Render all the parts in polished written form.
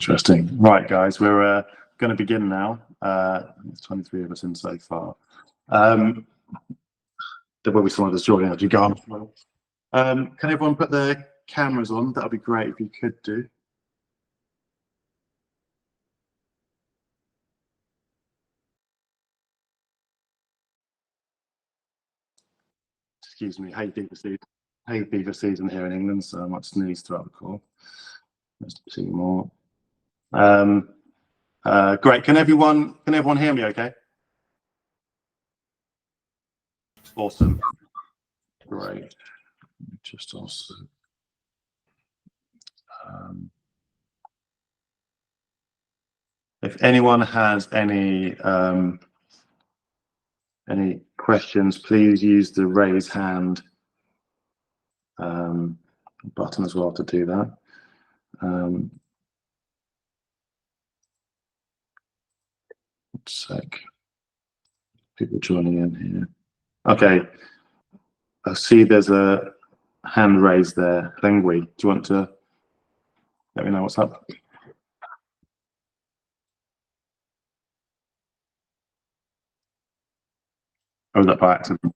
Interesting. Right, guys, we're going to begin now. There's 23 of us in so far. There will be some others joining as you go on as well. Can everyone put their cameras on? That would be great if you could do. Excuse me. Hey, beaver season. Hey, beaver season here in England, so I might sneeze throughout the call. There's two more. Great. Can everyone hear me okay? Awesome. Great. Just also if anyone has any questions, please use the raise hand button as well to do that. Sec. People joining in here. Okay. I see there's a hand raised there. Lengui, do you want to let me know what's up? Or was that by accident?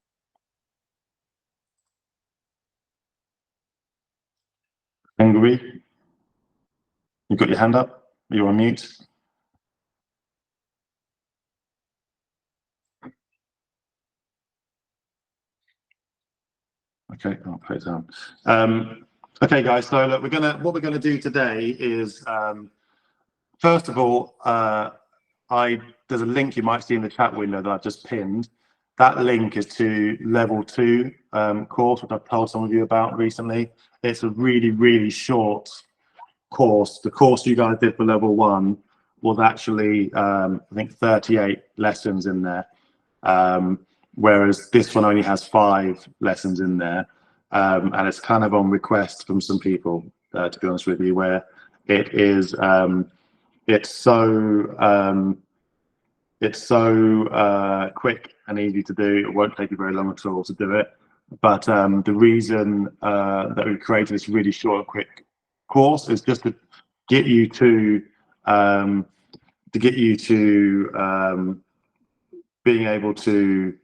Lengui, you got your hand up? Are you on mute? Okay, I'll put it down. Okay, guys. So look, what we're gonna do today is, first of all, there's a link you might see in the chat window that I've just pinned. That link is to level 2 course, which I've told some of you about recently. It's a really, really short course. The course you guys did for level 1 was actually, I think, 38 lessons in there. Whereas this one only has 5 lessons in there, and it's kind of on request from some people, to be honest with you, where it is it's so quick and easy to do. It won't take you very long at all to do it. But the reason that we created this really short and quick course is just to get you to being able to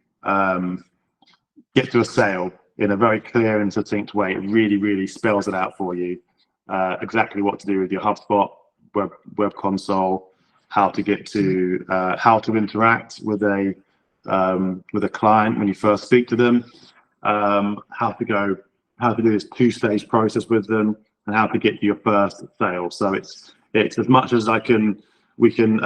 get to a sale in a very clear and succinct way. It really, really spells it out for you, exactly what to do with your HubSpot web console, how to get to how to interact with a client when you first speak to them, how to do this 2-stage process with them, and how to get to your first sale. So it's as much as we can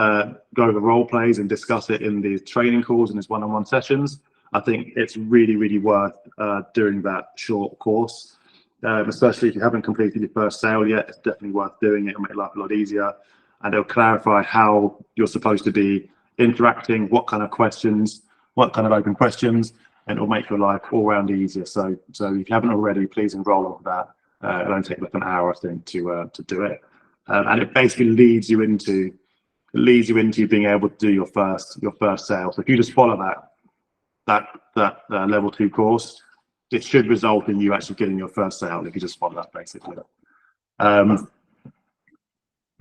go over role plays and discuss it in these training calls and these one-on-one sessions. I think it's really, really worth doing that short course, especially if you haven't completed your first sale yet. It's definitely worth doing it. It'll make life a lot easier, and it'll clarify how you're supposed to be interacting, what kind of questions, what kind of open questions, and it'll make your life all round easier. So if you haven't already, please enroll on that. It'll only take like an hour, I think, to do it, and it basically leads you into being able to do your first sale. So if you just follow that level 2 course, it should result in you actually getting your first sale if you just follow that, basically.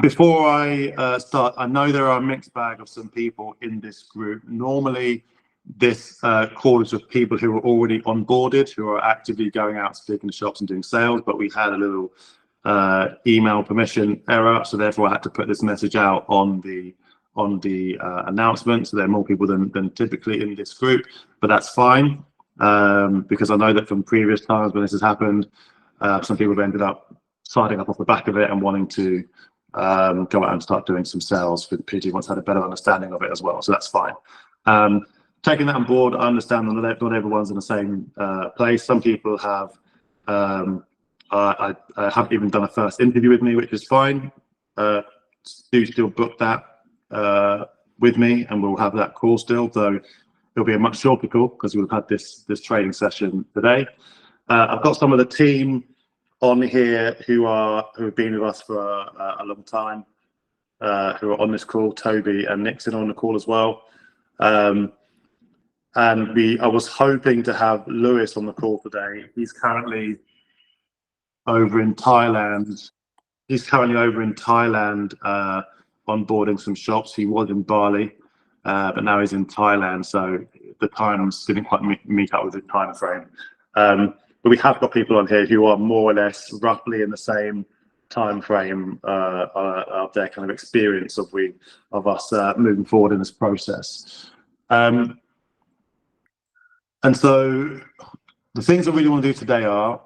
Before I start, I know there are a mixed bag of some people in this group. Normally, this call is with people who are already onboarded, who are actively going out, speaking to shops and doing sales, but we had a little email permission error, so therefore I had to put this message out on the announcement. So there are more people than typically in this group, but that's fine, because I know that from previous times when this has happened, some people have ended up signing up off the back of it and wanting to go out and start doing some sales with PIGEE once had a better understanding of it as well. So that's fine. Taking that on board, I understand that not everyone's in the same place. Some people have I haven't even done a first interview with me, which is fine. Do still book that with me, and we'll have that call still, though it'll be a much shorter call because we've had this training session today. I've got some of the team on here who have been with us for a long time, who are on this call. Toby and Nixon on the call as well. And I was hoping to have Lewis on the call today. He's currently over in Thailand He's currently over in Thailand, onboarding some shops. He was in Bali, but now he's in Thailand, so the times didn't quite meet up with the time frame. But we have got people on here who are more or less roughly in the same time frame of their kind of experience of us moving forward in this process. And so the things I really want to do today are,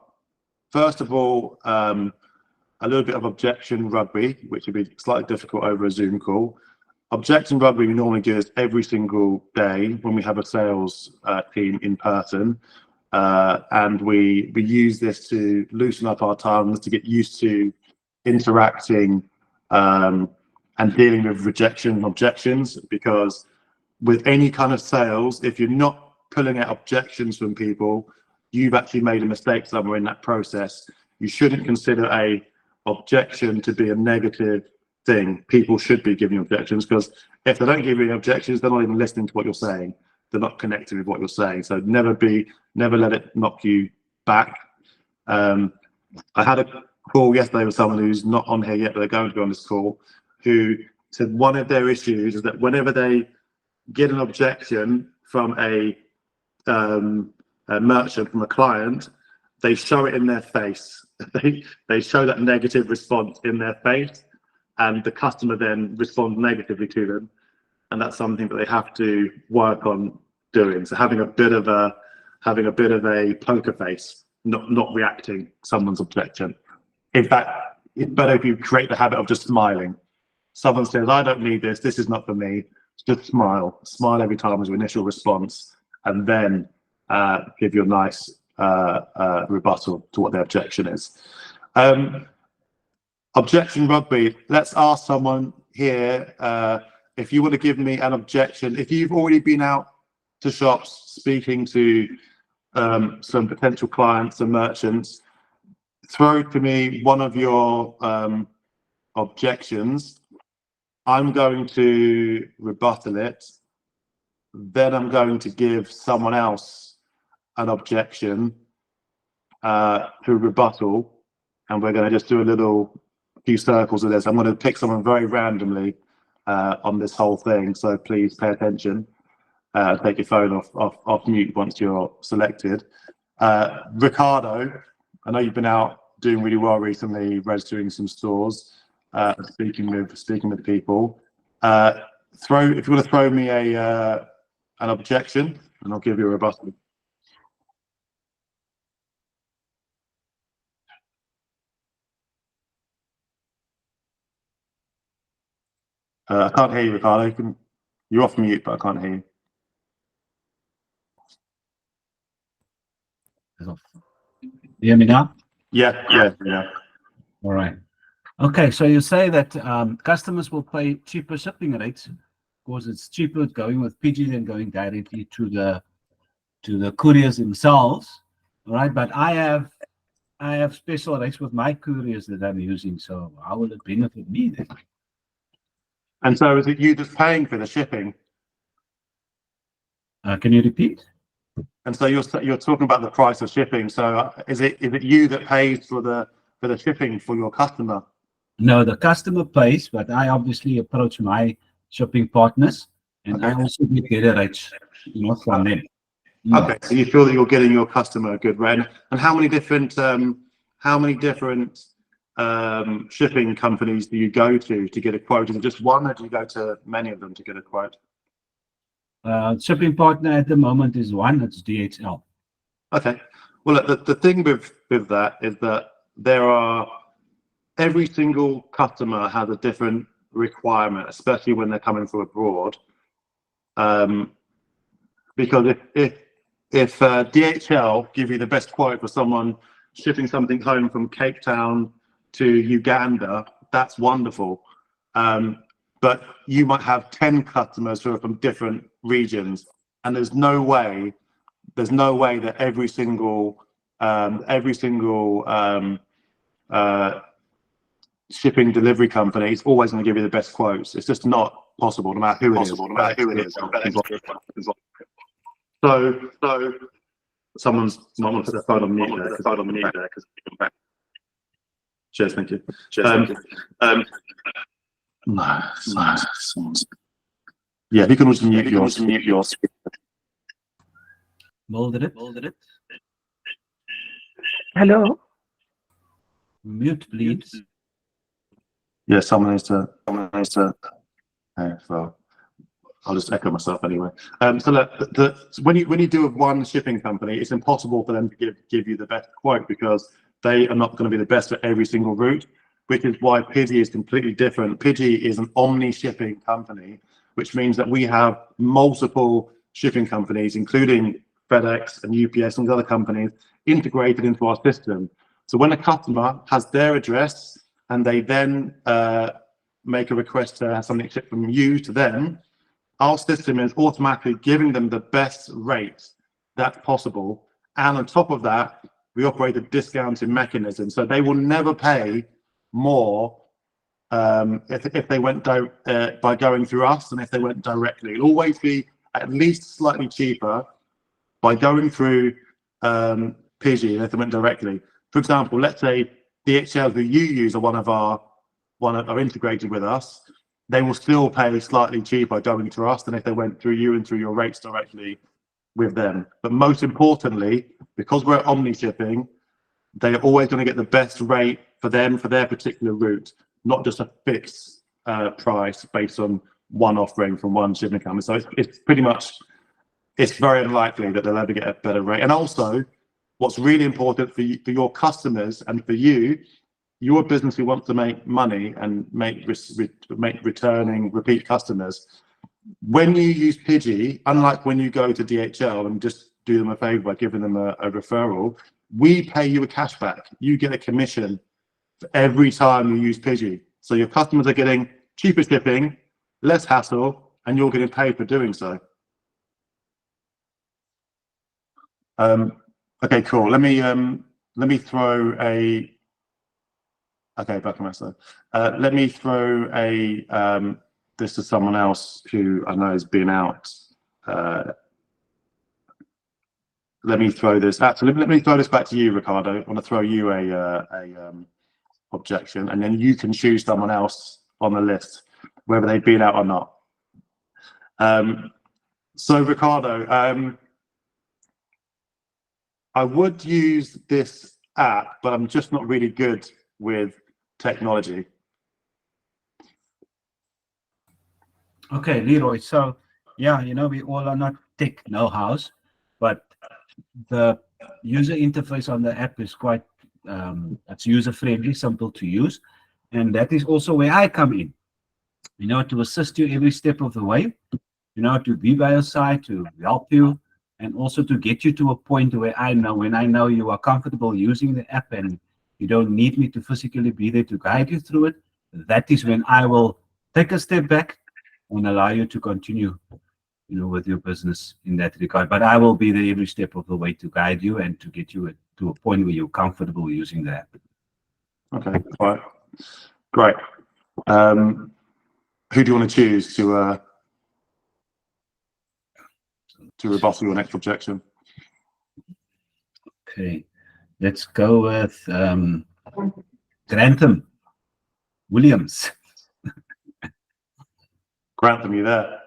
first of all, a little bit of objection rugby, which would be slightly difficult over a Zoom call. Objection rugby we normally do is every single day when we have a sales team in person. And we use this to loosen up our tongues, to get used to interacting and dealing with rejection and objections, because with any kind of sales, if you're not pulling out objections from people, you've actually made a mistake somewhere in that process. You shouldn't consider a objection to be a negative thing. People should be giving you objections, because if they don't give you objections, they're not even listening to what you're saying. They're not connecting with what you're saying. So never let it knock you back. I had a call yesterday with someone who's not on here yet, but they're going to be on this call, who said one of their issues is that whenever they get an objection from a merchant, from a client, they show it in their face. They show that negative response in their face, and the customer then responds negatively to them, and that's something that they have to work on doing. So having a bit of a poker face, not reacting to someone's objection. In fact, it's better if you create the habit of just smiling. Someone says, "I don't need this. This is not for me." Just smile. Smile every time as your initial response, and then give your nice rebuttal to what their objection is. Objection rugby. Let's ask someone here if you want to give me an objection. If you've already been out to shops speaking to some potential clients and merchants, throw to me one of your objections. I'm going to rebuttal it. Then I'm going to give someone else an objection to rebuttal, and we're going to just do a few circles of this. I'm going to pick someone very randomly on this whole thing, so please pay attention. Take your phone off mute once you're selected. Ricardo, I know you've been out doing really well recently, registering some stores, speaking with people. If you want to throw me an objection, and I'll give you a rebuttal. I can't hear you, Ricardo. You're off mute, but I can't hear you. You hear me now? Yeah. All right. Okay, so you say that customers will pay cheaper shipping rates because it's cheaper going with PIGEE than going directly to the couriers themselves. All right, but I have special rates with my couriers that I'm using, so how will it benefit me then? And so is it you just paying for the shipping? Can you repeat? And so you're talking about the price of shipping. So is it you that pays for the shipping for your customer? No, the customer pays, but I obviously approach my shipping partners, and I also get better rates, from them. Okay, so you feel that you're getting your customer a good rate. And how many different shipping companies do you go to get a quote? Is it just one, or do you go to many of them to get a quote? Shipping partner at the moment is one. It's DHL. Okay. Well, the thing with that is that every single customer has a different requirement, especially when they're coming from abroad. Because if DHL give you the best quote for someone shipping something home from Cape Town to Uganda, that's wonderful. But you might have 10 customers who are from different regions, and there's no way that every single shipping delivery company is always going to give you the best quotes. It's just not possible, no matter who it is. So someone's not put their phone on mute there. Cheers, thank you. Yeah, if you can also mute yours. Molded it. Hello. Mute, please. Yeah, someone needs to. Okay, so I'll just echo myself anyway. So look, when you deal with one shipping company, it's impossible for them to give you the best quote because they are not going to be the best for every single route, which is why PIGEE is completely different. PIGEE is an omni-shipping company, which means that we have multiple shipping companies, including FedEx and UPS and other companies, integrated into our system. So when a customer has their address and they then make a request to have something shipped from you to them, our system is automatically giving them the best rate that's possible. And on top of that, we operate a discounting mechanism. So they will never pay more if they went by going through us than if they went directly. It'll always be at least slightly cheaper by going through PIGEE than if they went directly. For example, let's say DHL who you use are integrated with us. They will still pay slightly cheaper going through us than if they went through you and through your rates directly with them. But most importantly, because we're omni-shipping, they are always going to get the best rate for them for their particular route, not just a fixed price based on one offering from one shipping company. So it's pretty much, it's very unlikely that they'll ever get a better rate. And also, what's really important for your customers and for you, your business who wants to make money and make returning repeat customers, when you use PIGEE, unlike when you go to DHL and just do them a favor by giving them a referral, we pay you a cashback. You get a commission for every time you use PIGEE. So your customers are getting cheaper shipping, less hassle, and you're getting paid for doing so. Okay, cool. Let me throw a. Okay, back on myself. Let me throw a this to someone else who I know has been out. Let me throw this. Actually, let me throw this back to you, Ricardo. I want to throw you a objection, and then you can choose someone else on the list, whether they've been out or not. So, Ricardo, I would use this app, but I'm just not really good with technology. Okay, Leroy. So, yeah, we all are not tech know-hows, but the user interface on the app is quite, it's user-friendly, simple to use. And that is also where I come in, to assist you every step of the way, to be by your side, to help you, and also to get you to a point where when I know you are comfortable using the app and you don't need me to physically be there to guide you through it, that is when I will take a step back and allow you to continue, with your business in that regard. But I will be there every step of the way to guide you and to get you to a point where you're comfortable using the app. Okay, all right, great. Who do you want to choose to rebuttal your next objection? Okay, let's go with Grantham Williams. Grantham, you there?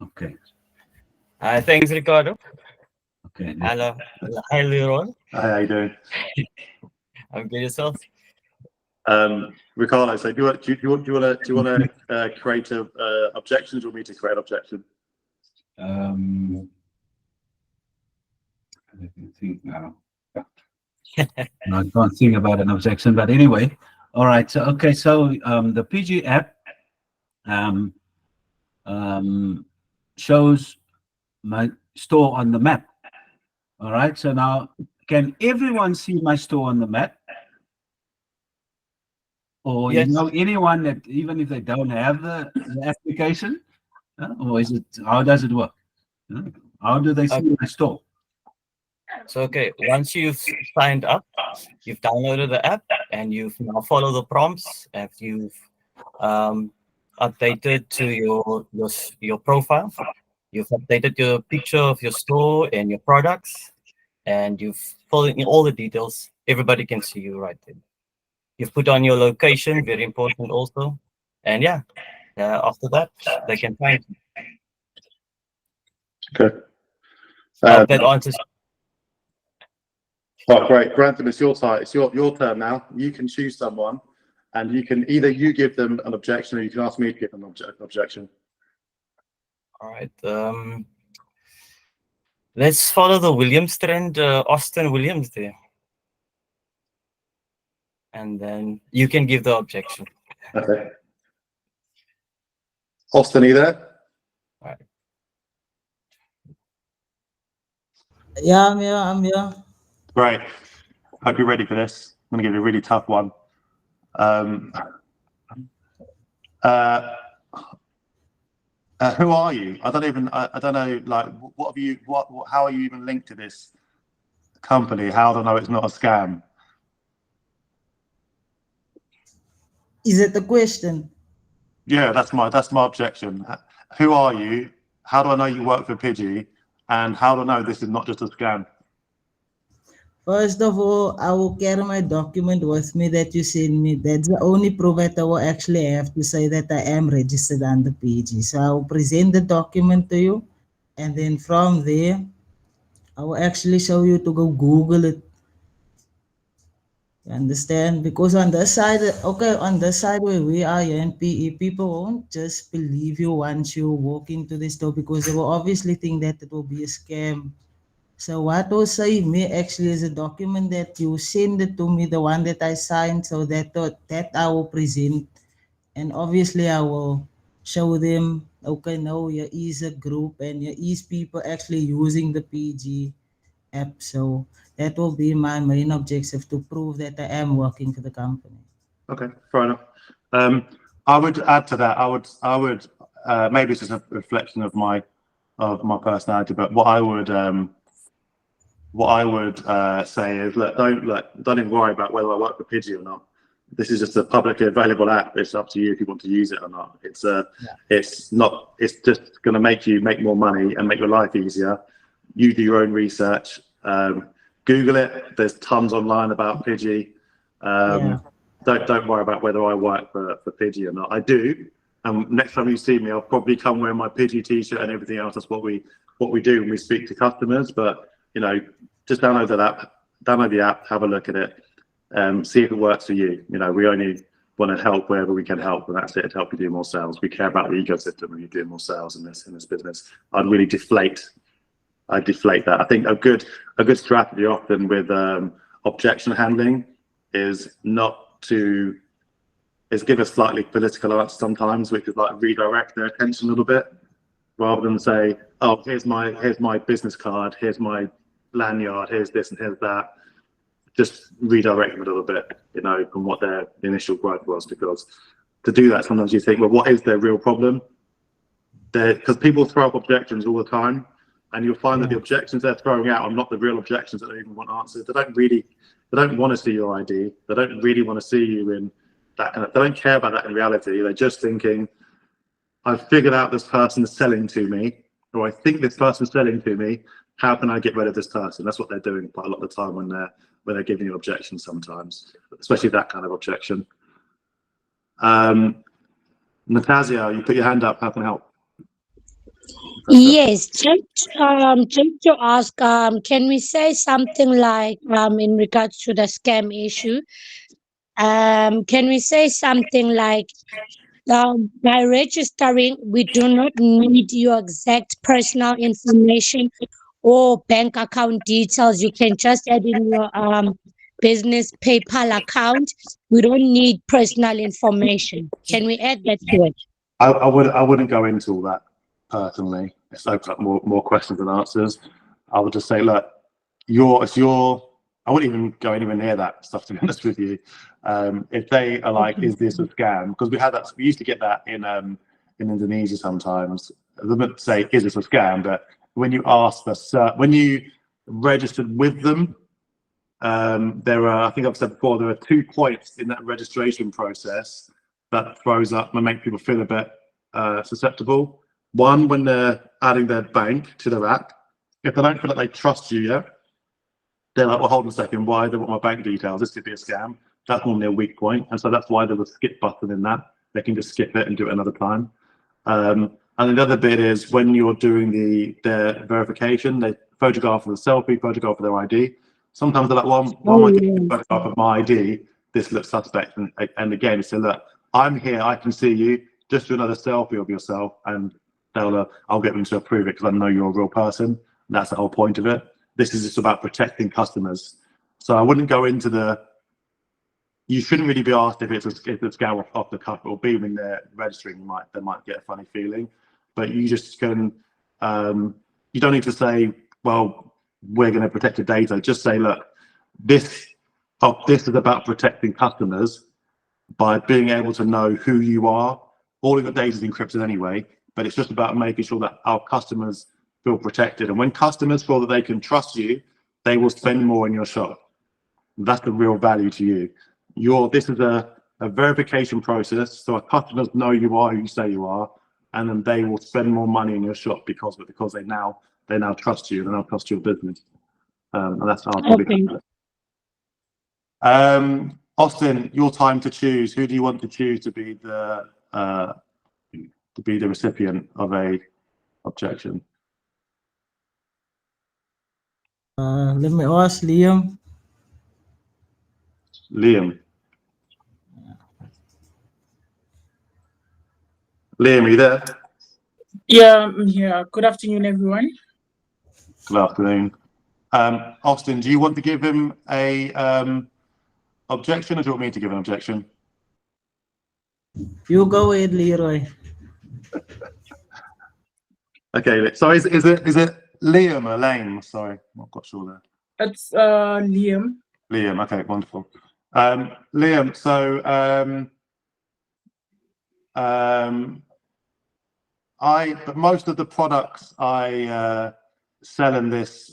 Okay. Thanks, Ricardo. Okay. Hello. Hi, Leroy. Hi, how you doing? I'm good, yourself? Ricardo, so do you want to create objections, or me to create objection? I can think now. I can't think about an objection, but anyway. All right. So the PIGEE app shows my store on the map. All right. So now, can everyone see my store on the map? Or yes. Anyone that, even if they don't have the application, or is it? How does it work? How do they see my store? So once you've signed up, you've downloaded the app, and you've now followed the prompts, and you've updated to your profile. You've updated your picture of your store and your products, and you've filled in all the details. Everybody can see you right there. You've put on your location, very important also. And yeah, after that, they can find you. Okay. I hope that answers. Oh, great. Grantham, it's your time. It's your turn now. You can choose someone, and you can either you give them an objection, or you can ask me to give them an objection. All right. Let's follow the Williams trend, Austin Williams there. And then you can give the objection. Okay. Austin, are you there? All right. Yeah, I'm here. Great. Hope you're ready for this. I'm going to give you a really tough one. Who are you? I don't know. Like, what have you? How are you even linked to this company? How do I know it's not a scam? Is it the question? Yeah, that's my objection. Who are you? How do I know you work for PIGEE? And how do I know this is not just a scam? First of all, I will carry my document with me that you send me. That's the only proof that I will actually have to say that I am registered under PIGEE. So I will present the document to you, and then from there, I will actually show you to go Google it. You understand? Because on this side, okay, on this side where we are here in PE, people won't just believe you once you walk into the store, because they will obviously think that it will be a scam. So what will save me actually is a document that you send it to me, the one that I signed, so that I will present. And obviously I will show them, okay, no, here is a group and here is people actually using the PIGEE app. So that will be my main objective, to prove that I am working for the company. Okay, fair enough. I would add to that. I would maybe it's just a reflection of my personality, but what I would say is, look, don't even worry about whether I work for PIGEE or not. This is just a publicly available app. It's up to you if you want to use it or not. It's just going to make you make more money and make your life easier. You do your own research. Google it. There's tons online about PIGEE. Don't worry about whether I work for PIGEE or not. I do. And next time you see me, I'll probably come wearing my PIGEE t-shirt and everything else. That's what we do when we speak to customers. But just download that app, download the app, have a look at it, see if it works for you. We only want to help wherever we can help, and that's it, to help you do more sales. We care about the ecosystem when you're doing more sales in this business. I'd really deflate that. I think a good strategy often with objection handling is give a slightly political answer sometimes, which is like redirect their attention a little bit, rather than say, oh, here's my business card, here's my lanyard, here's this and here's that. Just redirect them a little bit, from what their initial growth was, because to do that, sometimes you think, well, what is their real problem? Because people throw up objections all the time, and you'll find that the objections they're throwing out are not the real objections that they even want answered. They don't want to see your ID. They don't really want to see you in that kind of, they don't care about that in reality. They're just thinking, I've figured out this person is selling to me, or I think this person's selling to me. How can I get rid of this person? That's what they're doing quite a lot of the time when they're giving you objections sometimes, especially that kind of objection. Natasha, you put your hand up. How can I help? Yes, just to ask, can we say something like, in regards to the scam issue, can we say something like, by registering, we do not need your exact personal information or bank account details. You can just add in your business PayPal account. We don't need personal information. Can we add that to it? I wouldn't go into all that personally. It's open up more questions than answers. I would just say, look, I wouldn't even go anywhere near that stuff, to be honest with you. If they are like, is this a scam? Because we used to get that in Indonesia sometimes. They wouldn't say, is this a scam? But when you ask when you registered with them, there are, I think I've said before, there are 2 points in that registration process that throws up and make people feel a bit susceptible. One, when they're adding their bank to their app, if they don't feel like they trust you, yeah, they're like, well, hold on a second, why do they want my bank details? This could be a scam. That's normally a weak point. And so that's why there's a skip button in that. They can just skip it and do it another time. And the other bit is when you're doing their verification, they photograph of the selfie, photograph of their ID. Sometimes they're like, well, why am I getting a photograph of my ID? This looks suspect. And again, you say, look, I'm here, I can see you, just do another selfie of yourself, and I'll get them to approve it because I know you're a real person. And that's the whole point of it. This is just about protecting customers. So I wouldn't go into you shouldn't really be asked if it's a scam off the cuff. Or be when they're registering, they might get a funny feeling. But you just can, you don't need to say, well, we're going to protect your data. Just say, look, this is about protecting customers by being able to know who you are. All of the data is encrypted anyway, but it's just about making sure that our customers feel protected. And when customers feel that they can trust you, they will spend more in your shop. That's the real value to you. This is a verification process, so our customers know you are who you say you are, and then they will spend more money in your shop because they now trust you, they now trust your business. And that's how I'll probably Austin, your time to choose. Who do you want to choose to be the recipient of a objection? Let me ask Liam. Liam, are you there? Yeah, I'm here. Good afternoon, everyone. Good afternoon. Austin, do you want to give him a objection, or do you want me to give an objection? You go ahead, Leroy. Okay, so is it Liam or Lane? Sorry, I'm not quite sure there. It's Liam. Liam, okay, wonderful. Liam, so but most of the products I sell in this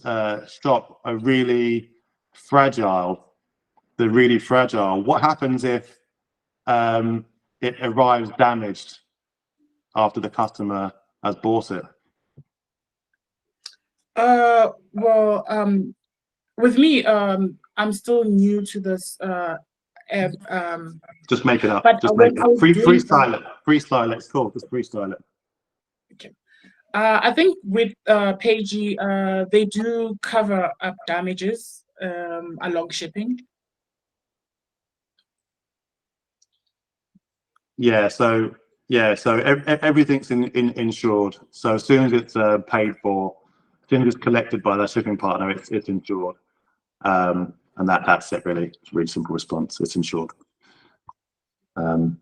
shop are really fragile. They're really fragile. What happens if it arrives damaged after the customer has bought it? Well, with me, I'm still new to this app. Just make it up. But Just make it up. Freestyle it. Freestyle. Freestyle it. It's cool. Just freestyle it. Okay. I think with PIGEE, they do cover up damages along shipping. Yeah. So everything's insured. So as soon as it's paid for, as soon as it's collected by that shipping partner, it's insured. And that's it really. It's a really simple response. It's insured. Okay.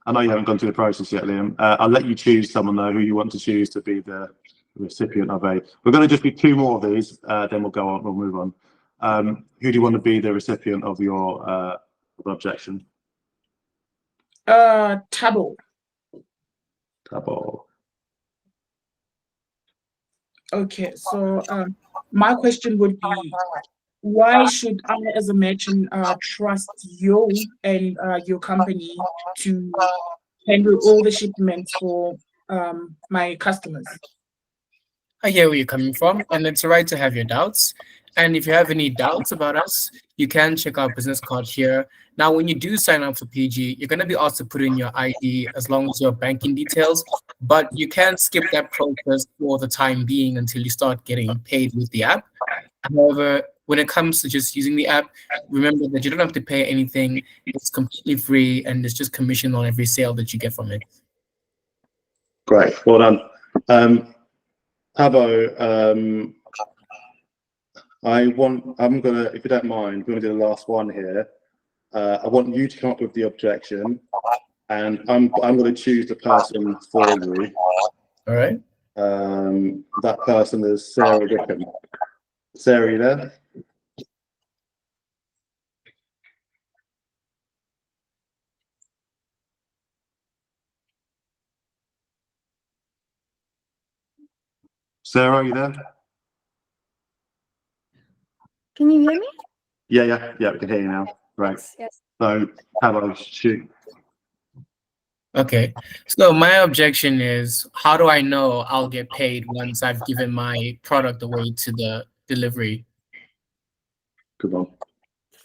I know you haven't gone through the process yet, Liam. I'll let you choose someone though who you want to choose to be the recipient of a. We're going to just be 2 more of these. Then we'll go on. We'll move on. Who do you want to be the recipient of your objection? Tabo. Tabo. Okay, so my question would be, why should I, as a merchant, trust you and your company to handle all the shipments for my customers? I hear where you're coming from, and it's right to have your doubts. And if you have any doubts about us, you can check our business card here. Now, when you do sign up for PIGEE, you're going to be asked to put in your ID as long as your banking details, but you can skip that process for the time being until you start getting paid with the app. However, when it comes to just using the app, remember that you don't have to pay anything. It's completely free, and it's just commission on every sale that you get from it. Great, well done. Tabo, I'm gonna, if you don't mind, I'm gonna do the last one here. I want you to come up with the objection, and I'm gonna choose the person for you. All right. That person is Sarah Wickham. Sarah, you there? Sarah, are you there? Can you hear me? Yeah, we can hear you now. Right. Yes. So, Tabo, shoot. Okay. So my objection is, how do I know I'll get paid once I've given my product away to the delivery? Good one.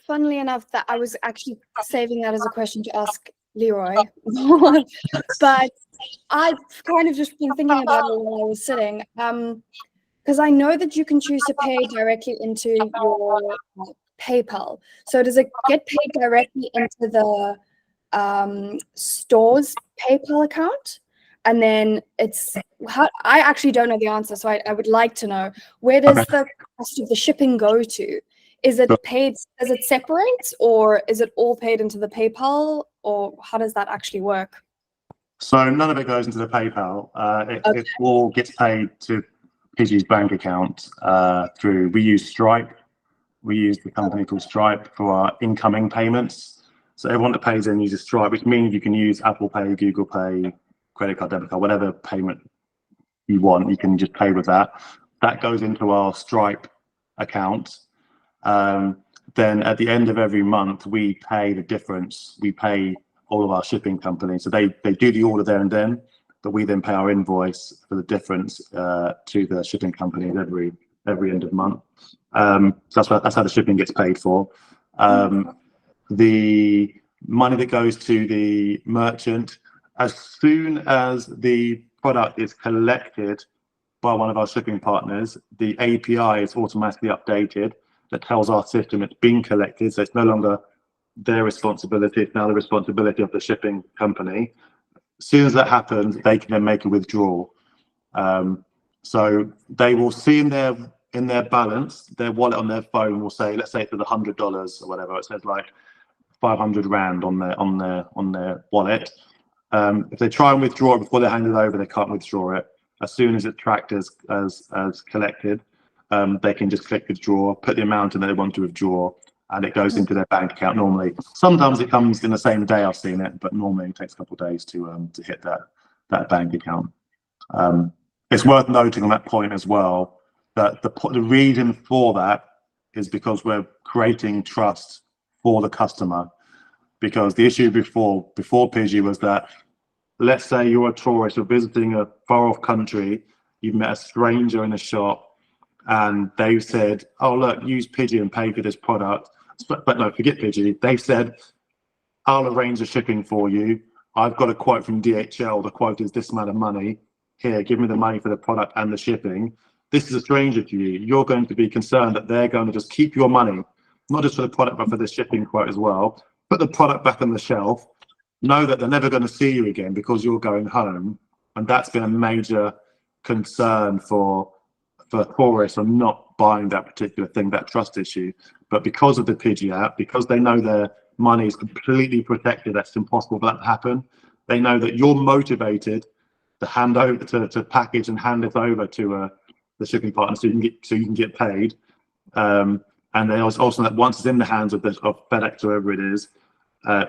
Funnily enough, that I was actually saving that as a question to ask Leroy. But I've kind of just been thinking about it while I was sitting. Because I know that you can choose to pay directly into your PayPal. So does it get paid directly into the store's PayPal account? And then it's how, I actually don't know the answer, so I would like to know, where does the cost of the shipping go to? Is it paid, does it separate, or is it all paid into the PayPal, or how does that actually work? So none of it goes into the PayPal. It all gets paid to PIGEE's bank account through, we use Stripe. We use the company called Stripe for our incoming payments. So everyone that pays in uses Stripe, which means you can use Apple Pay, Google Pay, credit card, debit card, whatever payment you want, you can just pay with that. That goes into our Stripe account. Then at the end of every month, we pay the difference. We pay all of our shipping companies. So they do the order there and then, but we then pay our invoice for the difference to the shipping companies every end of month. So that's how the shipping gets paid for. The money that goes to the merchant, as soon as the product is collected by one of our shipping partners, the API is automatically updated. That tells our system it's been collected, so it's no longer their responsibility, it's now the responsibility of the shipping company. As soon as that happens, they can then make a withdrawal. So they will see in their balance, their wallet on their phone will say, let's say it's $100 or whatever, it says like 500 Rand on their wallet. If they try and withdraw it before they hand it over, they can't withdraw it. As soon as it's tracked as collected, they can just click withdraw, put the amount in that they want to withdraw, and it goes into their bank account normally. Sometimes it comes in the same day, I've seen it, but normally it takes a couple of days to hit that bank account. It's worth noting on that point as well that the reason for that is because we're creating trust for the customer. Because the issue before PIGEE was that, let's say you're a tourist, you're visiting a far off country, you've met a stranger in a shop, and they've said, oh, look, use PIGEE and pay for this product. But no, forget PIGEE. They've said, I'll arrange the shipping for you. I've got a quote from DHL. The quote is this amount of money. Here, give me the money for the product and the shipping. This is a stranger to you. You're going to be concerned that they're going to just keep your money, not just for the product, but for the shipping quote as well. Put the product back on the shelf. Know that they're never going to see you again because you're going home. And that's been a major concern for tourists on not buying that particular thing, that trust issue. But because of the PIGEE app, because they know their money is completely protected, that's impossible for that to happen. They know that you're motivated to hand over to package and hand it over to the shipping partner so you can get paid. And they also that once it's in the hands of FedEx or whoever it is,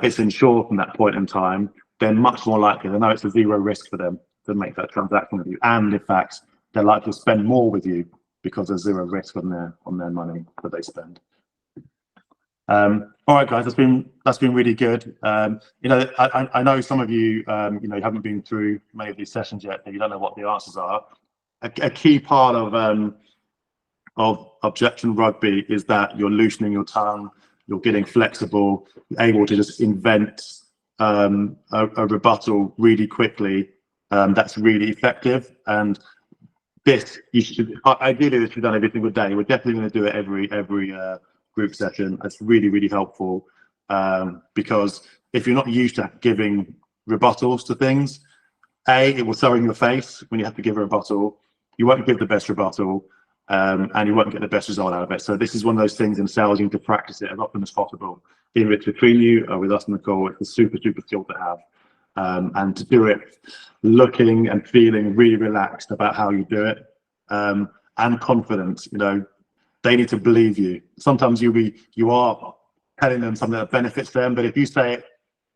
it's insured from that point in time. They're much more likely. They know it's a zero risk for them to make that transaction with you, and in fact, they're likely to spend more with you because there's zero risk on their money that they spend. All right, guys, that's been really good. You know, I know some of you, you know, you haven't been through many of these sessions yet, and you don't know what the answers are. A key part of objection rugby is that you're loosening your tongue, you're getting flexible, you're able to just invent a rebuttal really quickly. That's really effective, and this you should ideally this should be done every single day. We're definitely going to do it every group session. That's really helpful, because if you're not used to giving rebuttals to things, it will throw in your face when you have to give a rebuttal. You won't give the best rebuttal, and you won't get the best result out of it. So this is one of those things in sales you need to practice it as often as possible. Either it's between you or with us on the call, it's a super skill to have. And to do it looking and feeling really relaxed about how you do it, and confident. You know, they need to believe you. Sometimes you are telling them something that benefits them, but if you say it,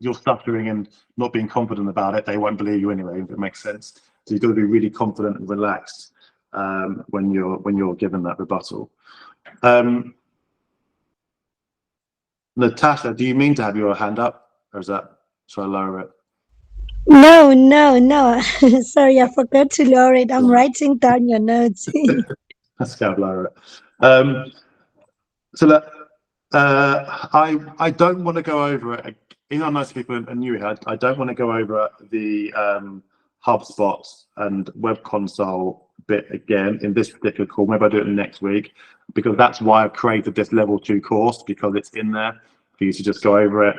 you're stuttering and not being confident about it, they won't believe you anyway, if it makes sense. So you've got to be really confident and relaxed when you're given that rebuttal. Natasha, do you mean to have your hand up, or is that, shall I lower it? No, no, no. Sorry, I forgot to lower it. I'm writing down your notes. Let's go lower it. So that I don't want to go over it. You know, most people are new here. I don't want to go over the HubSpot and web console bit again in this particular call. Maybe I'll do it next week, because that's why I've created this level 2 course, because it's in there for you to just go over it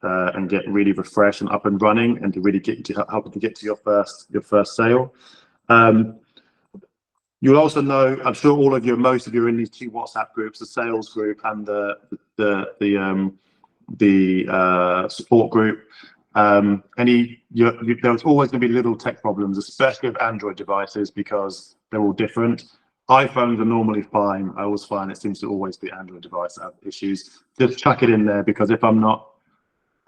and get really refreshed and up and running, and to really get you to help to get to your first sale. You'll also know, I'm sure all of you, most of you are in these 2 WhatsApp groups, the sales group and the support group. There's always going to be little tech problems, especially with Android devices, because they're all different. iPhones are normally fine. I always find it seems to always be Android device that have issues. Just chuck it in there, because if I'm not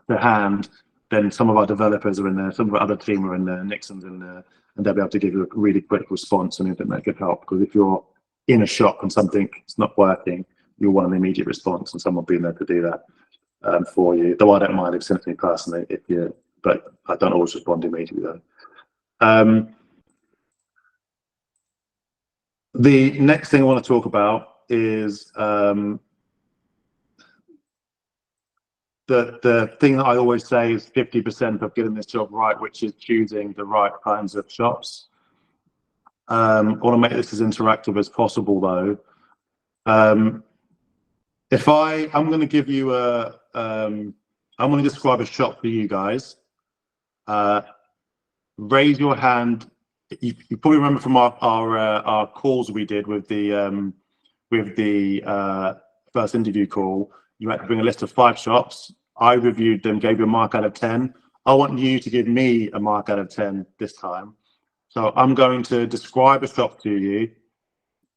the hand, then some of our developers are in there, some of our other team are in there, Nixon's in there, and they'll be able to give you a really quick response, and anything that could help. Because if you're in a shop and something's not working, you'll want an immediate response, and someone will be in there to do that for you. Though I don't mind if sent to me personally, but I don't always respond immediately though. The next thing I want to talk about is the thing that I always say is 50% of getting this job right, which is choosing the right kinds of shops. I want to make this as interactive as possible though. I'm going to give you I'm going to describe a shop for you guys. Raise your hand. You probably remember from our calls we did with the first interview call. You had to bring a list of 5 shops. I reviewed them, gave you a mark out of 10. I want you to give me a mark out of 10 this time. So I'm going to describe a shop to you,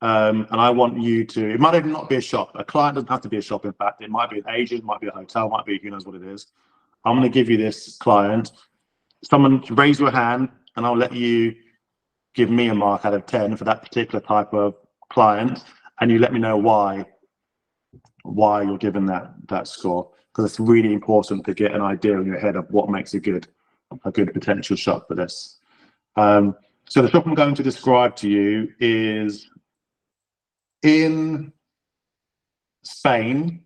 and I want you to, it might even not be a shop. A client doesn't have to be a shop, in fact. It might be an agent, might be a hotel, might be who knows what it is. I'm going to give you this client. Someone raise your hand, and I'll let you give me a mark out of 10 for that particular type of client, and you let me know why you're given that score, because it's really important to get an idea in your head of what makes a good potential shop for this. So the shop I'm going to describe to you is in Spain.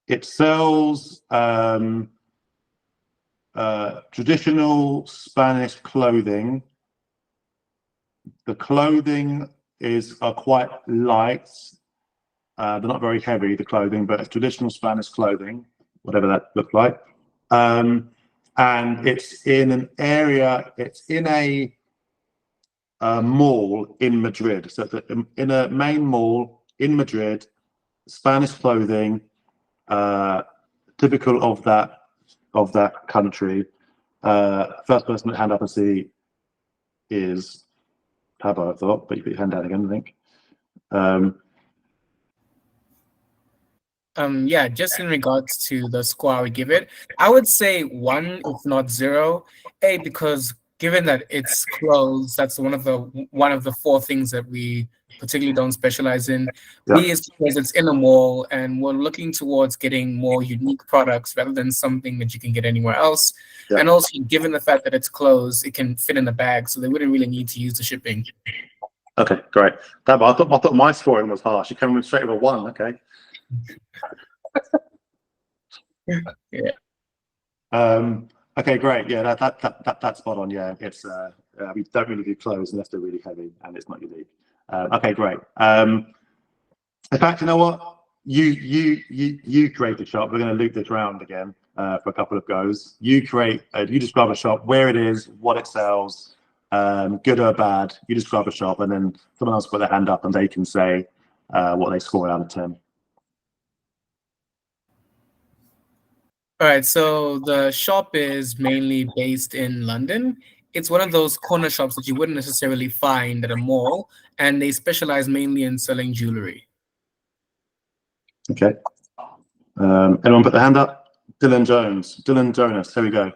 It sells traditional Spanish clothing. The clothing are quite light. They're not very heavy, the clothing, but it's traditional Spanish clothing, whatever that looks like. And it's in an area, it's in a mall in Madrid. So in a main mall in Madrid, Spanish clothing, typical of that country. First person to hand up and see is Pablo, I thought, but you put your hand down again, I think. Yeah, just in regards to the score I would give it, I would say 1, if not 0. A, because given that it's clothes, that's one of the 4 things that we particularly don't specialize in. Yeah. B is because it's in a mall, and we're looking towards getting more unique products rather than something that you can get anywhere else. Yeah. And also, given the fact that it's clothes, it can fit in a bag, so they wouldn't really need to use the shipping. Okay, great. I thought my scoring was harsh. You came in straight with a 1. Okay. Yeah. Okay, great. Yeah, that's spot on. Yeah, it's we don't really do clothes unless they're really heavy and it's not unique. Okay, great. In fact, you know what? You create a shop. We're going to loop this round again for a couple of goes. You describe a shop, where it is, what it sells, good or bad. You describe a shop, and then someone else put their hand up and they can say what they score out of 10. All right, so the shop is mainly based in London. It's one of those corner shops that you wouldn't necessarily find at a mall, and they specialize mainly in selling jewelry. Okay. Anyone put their hand up? Dylan Jonas, here we go.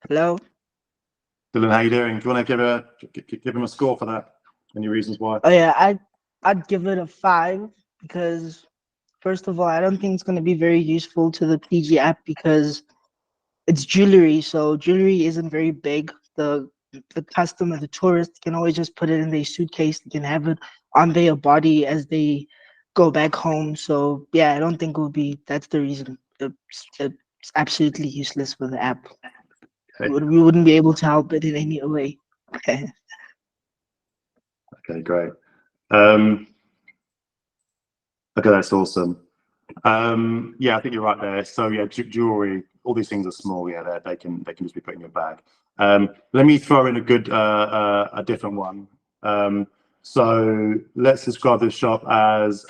Hello. Dylan, how you doing? Do you want to give him a score for that? Any reasons why? Oh yeah, I'd give it a 5 because first of all, I don't think it's going to be very useful to the PG app because it's jewelry, so jewelry isn't very big. The customer, the tourist, can always just put it in their suitcase. They can have it on their body as they go back home. So yeah, I don't think it will be. That's the reason. It's absolutely useless for the app. Okay. We wouldn't be able to help it in any way. Okay. Okay, great. Okay, that's awesome. Yeah, I think you're right there. So yeah, jewelry, all these things are small. Yeah, they can just be put in your bag. Let me throw in a different one. So let's describe this shop as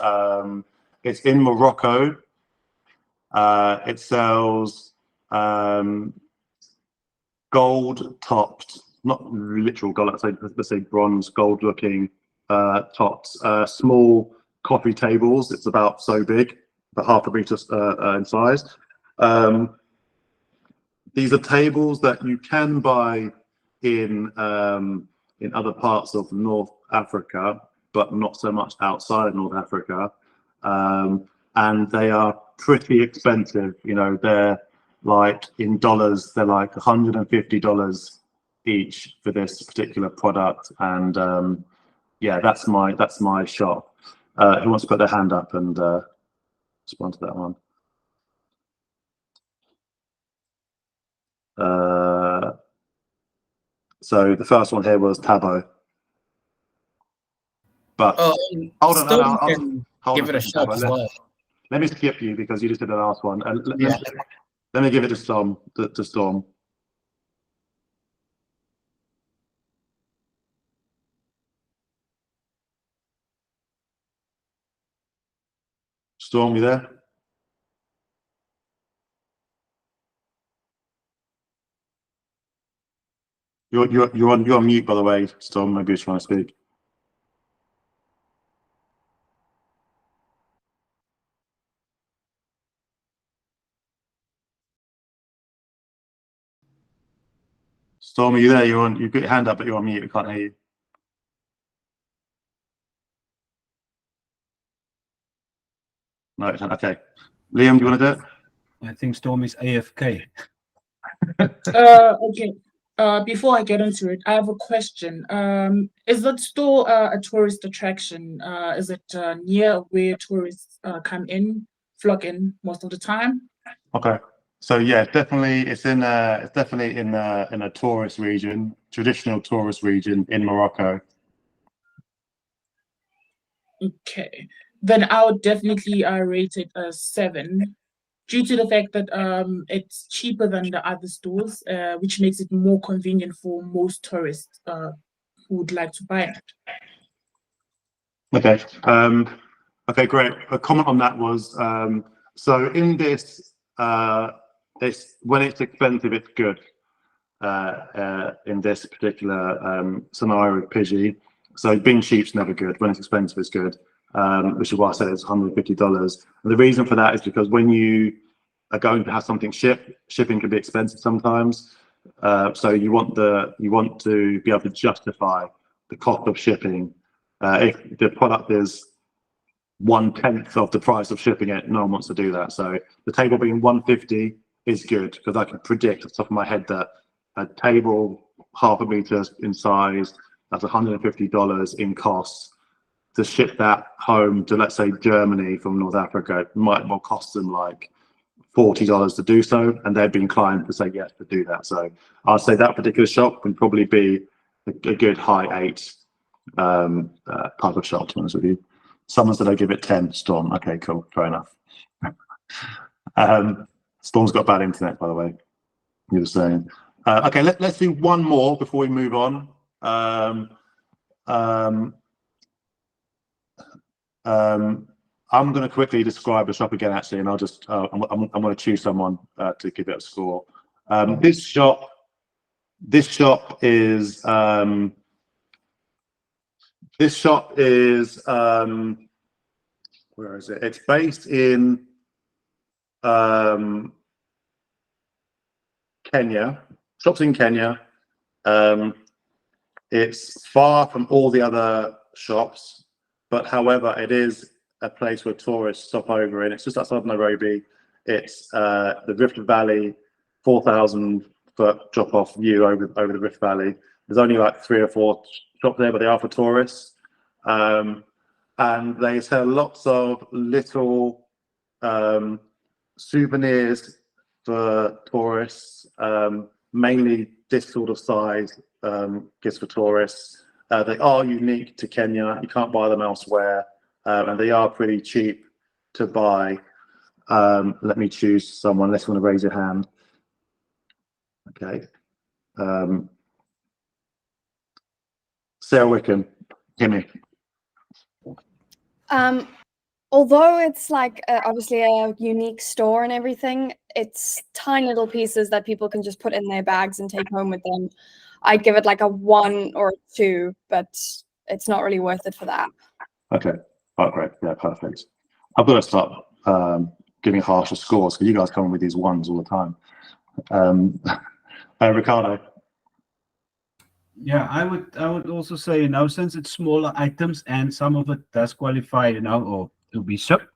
it's in Morocco. It sells gold topped, not literal gold, let's say bronze gold looking topped, small coffee tables. It's about so big, about half a meter in size. These are tables that you can buy in other parts of North Africa, but not so much outside of North Africa. And they are pretty expensive. You know, they're like in dollars, they're like $150 each for this particular product. And yeah, that's my shop. Who wants to put their hand up and respond to that one? So the first one here was Tabo. But hold on, still I'll can hold give on it a shot as well. Let me skip you because you just did the last one. And Yeah. let me give it to Storm. Storm. Storm, you there? You're on mute, by the way, Storm. Maybe you're trying to speak. Storm, are you there? You've got your hand up, but you're on mute. We can't hear you. No, okay. Liam, do you want to do it? I think Storm is AFK. Okay. Before I get into it, I have a question. Is that store a tourist attraction? Is it near where tourists flock in most of the time? Okay. So yeah, definitely it's definitely in a tourist region, traditional tourist region in Morocco. Okay. Then I would definitely rate it a 7, due to the fact that it's cheaper than the other stores, which makes it more convenient for most tourists who would like to buy it. Okay. Okay, great. A comment on that was so in this when it's expensive, it's good. In this particular scenario with PIGEE, so being cheap's never good. When it's expensive, it's good. Which is why I said it's $150. And the reason for that is because when you are going to have something shipped, shipping can be expensive sometimes. So you want to be able to justify the cost of shipping. If the product is 1/10 of the price of shipping it, no one wants to do that. So the table being 150 is good because I can predict off the top of my head that a table half a meter in size, that's $150 in costs. To ship that home to, let's say, Germany from North Africa, it might well cost them like $40 to do so, and they'd be inclined to say yes to do that. So I'd say that particular shop would probably be a good high 8 type of shop, to be honest with you. Someone said I give it 10. Storm. Okay, cool, fair enough. Storm's got bad internet, by the way. You were saying. Okay, let's do one more before we move on. I'm going to quickly describe the shop again, actually, and I'll just I'm going to choose someone to give it a score. This shop is where is it? It's based in Kenya. Shop's in Kenya. It's far from all the other shops, but however, it is a place where tourists stop over in. It's just outside Nairobi. It's the Rift Valley, 4,000-foot drop-off view over the Rift Valley. There's only like 3 or 4 shops there, but they are for tourists. And they sell lots of little souvenirs for tourists, mainly this sort of size gifts for tourists. They are unique to Kenya. You can't buy them elsewhere, and they are pretty cheap to buy. Let me choose someone. Unless you want to raise your hand. Okay. Sarah Wickham, Kimmy. Although it's like obviously a unique store and everything, it's tiny little pieces that people can just put in their bags and take home with them. I'd give it like a 1 or a 2, but it's not really worth it for that. Okay. Oh, great. Yeah, perfect. I've got to start giving harsher scores because you guys come with these 1s all the time. Ricardo. Yeah, I would also say, you know, since it's smaller items and some of it does qualify, you know, or to be shipped,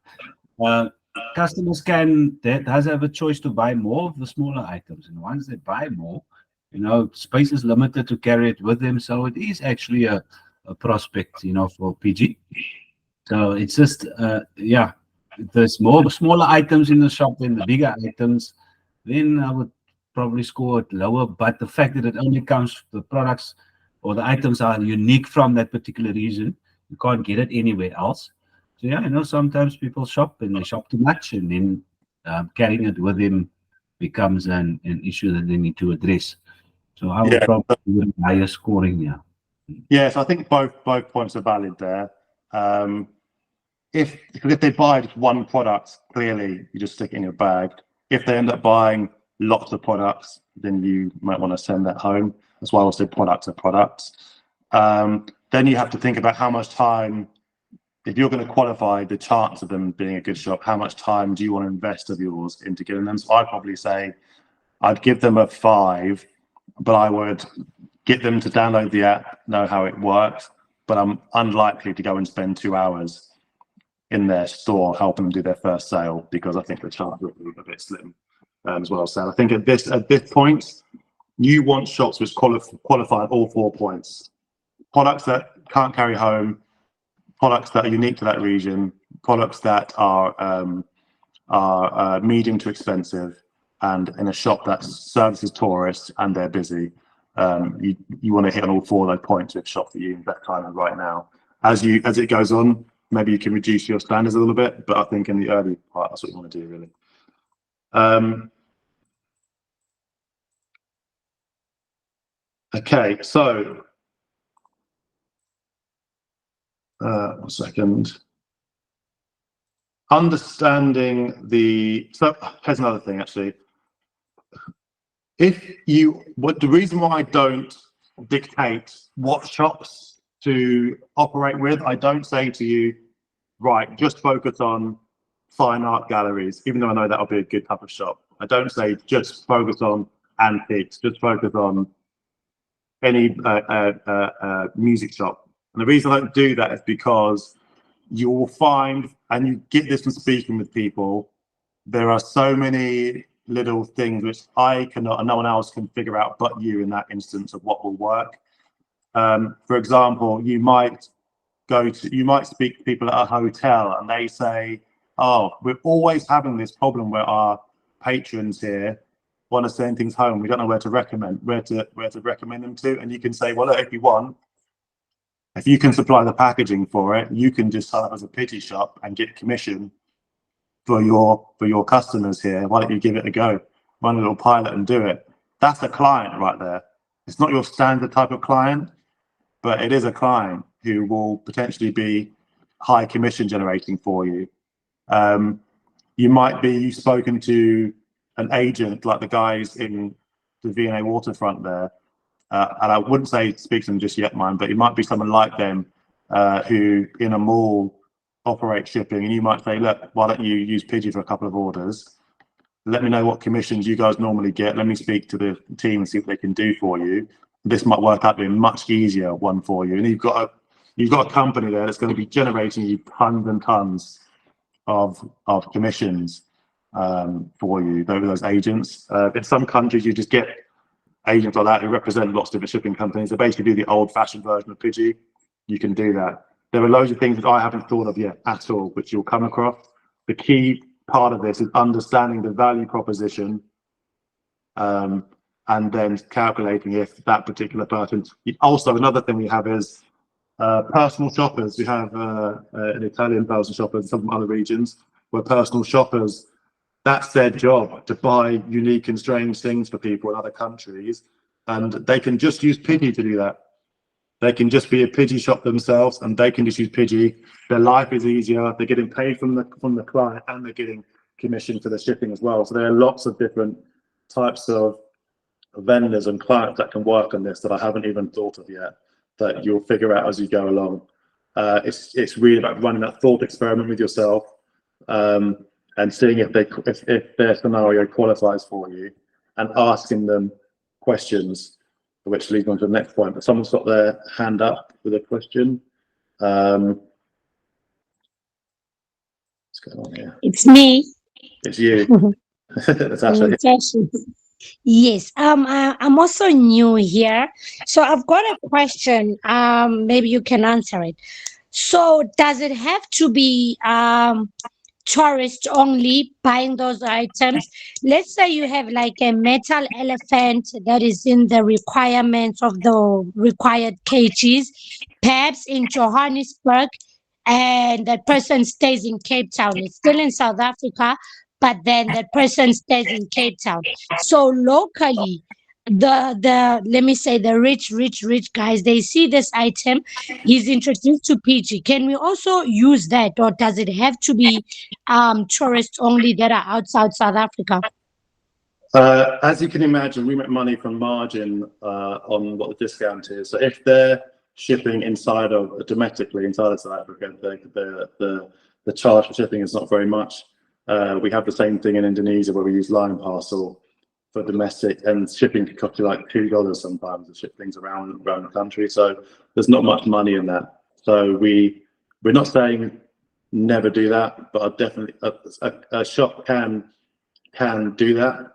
customers does have a choice to buy more of the smaller items. And once they buy more, you know, space is limited to carry it with them. So it is actually a prospect, you know, for PG. So it's just, yeah, if there's more smaller items in the shop than the bigger items, then I would probably score it lower. But the fact that it only comes, the products or the items are unique from that particular region, you can't get it anywhere else. So yeah, you know, sometimes people shop and they shop too much, and then carrying it with them becomes an issue that they need to address. So I would probably do higher scoring, yeah. Yes, I think both points are valid there. If they buy just one product, clearly you just stick it in your bag. If they end up buying lots of products, then you might want to send that home as well. As the products are products. Then you have to think about how much time, if you're going to qualify the chance of them being a good shop, how much time do you want to invest of yours into getting them? So I'd probably say I'd give them a 5, but I would get them to download the app, know how it works, but I'm unlikely to go and spend 2 hours in their store helping them do their first sale, because I think the chance would be a bit slim as well. So I think at this point, you want shops which qualify at all 4 points. Products that can't carry home, products that are unique to that region, products that are medium to expensive, and in a shop that services tourists and they're busy. You want to hit on all 4 of those points with shop for you that kind of right now. As it goes on, maybe you can reduce your standards a little bit, but I think in the early part, that's what you want to do, really. Okay, so 1 second. Understanding so here's another thing actually. The reason why I don't dictate what shops to operate with, I don't say to you, right, just focus on fine art galleries, even though I know that'll be a good type of shop. I don't say just focus on antiques, just focus on any music shop. And the reason I don't do that is because you will find, and you get this from speaking with people, there are so many little things which I cannot and no one else can figure out but you in that instance of what will work. For example, you might speak to people at a hotel and they say, oh, we're always having this problem where our patrons here want to send things home. We don't know where to recommend them to. And you can say, well, look, if you can supply the packaging for it, you can just sign up as a PIGEE shop and get commission for your customers here. Why don't you give it a go? Run a little pilot and do it. That's a client right there. It's not your standard type of client, but it is a client who will potentially be high commission generating for you. You've spoken to an agent like the guys in the V&A waterfront there, and I wouldn't say speak to them just yet, mine, but it might be someone like them who in a mall operate shipping, and you might say, look, why don't you use PIGEE for a couple of orders? Let me know what commissions you guys normally get. Let me speak to the team and see what they can do for you. This might work out to be a much easier one for you. And you've got you've got a company there that's going to be generating you tons and tons of commissions for you, those agents. In some countries, you just get agents like that who represent lots of different shipping companies. They basically do the old-fashioned version of PIGEE. You can do that. There are loads of things that I haven't thought of yet at all, which you'll come across. The key part of this is understanding the value proposition, and then calculating if that particular person. Also, another thing we have is personal shoppers. We have an Italian personal shopper and some from other regions where personal shoppers, that's their job, to buy unique and strange things for people in other countries, and they can just use PIGEE to do that. They can just be a PIGEE shop themselves, and they can just use PIGEE. Their life is easier. They're getting paid from the client, and they're getting commission for the shipping as well. So there are lots of different types of vendors and clients that can work on this that I haven't even thought of yet, that you'll figure out as you go along. It's really about running that thought experiment with yourself, and seeing if their scenario qualifies for you, and asking them questions, which leads on to the next point. But someone's got their hand up with a question. What's going on here? It's me. It's you. That's actually. Yes, I'm also new here, so I've got a question. Maybe you can answer it. So, does it have to be tourists only buying those items? Let's say you have like a metal elephant that is in the requirements of the required kgs, perhaps in Johannesburg, and that person stays in Cape Town. It's still in South Africa, but then that person stays in Cape Town. So locally, the let me say the rich guys, they see this item, he's introduced to PIGEE. Can we also use that, or does it have to be tourists only that are outside South Africa? As you can imagine, we make money from margin on what the discount is. So if they're shipping domestically inside of South Africa, the charge for shipping is not very much. We have the same thing in Indonesia, where we use line parcel for domestic, and shipping can cost you like $2 sometimes to ship things around the country. So there's not much money in that. So we're not saying never do that, but definitely a shop can do that,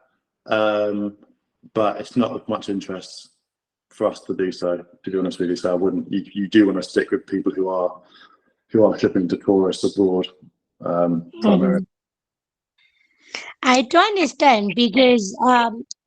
but it's not of much interest for us to do so, to be honest with you. So I wouldn't. You do want to stick with people who are shipping to tourists abroad primarily. I do understand, because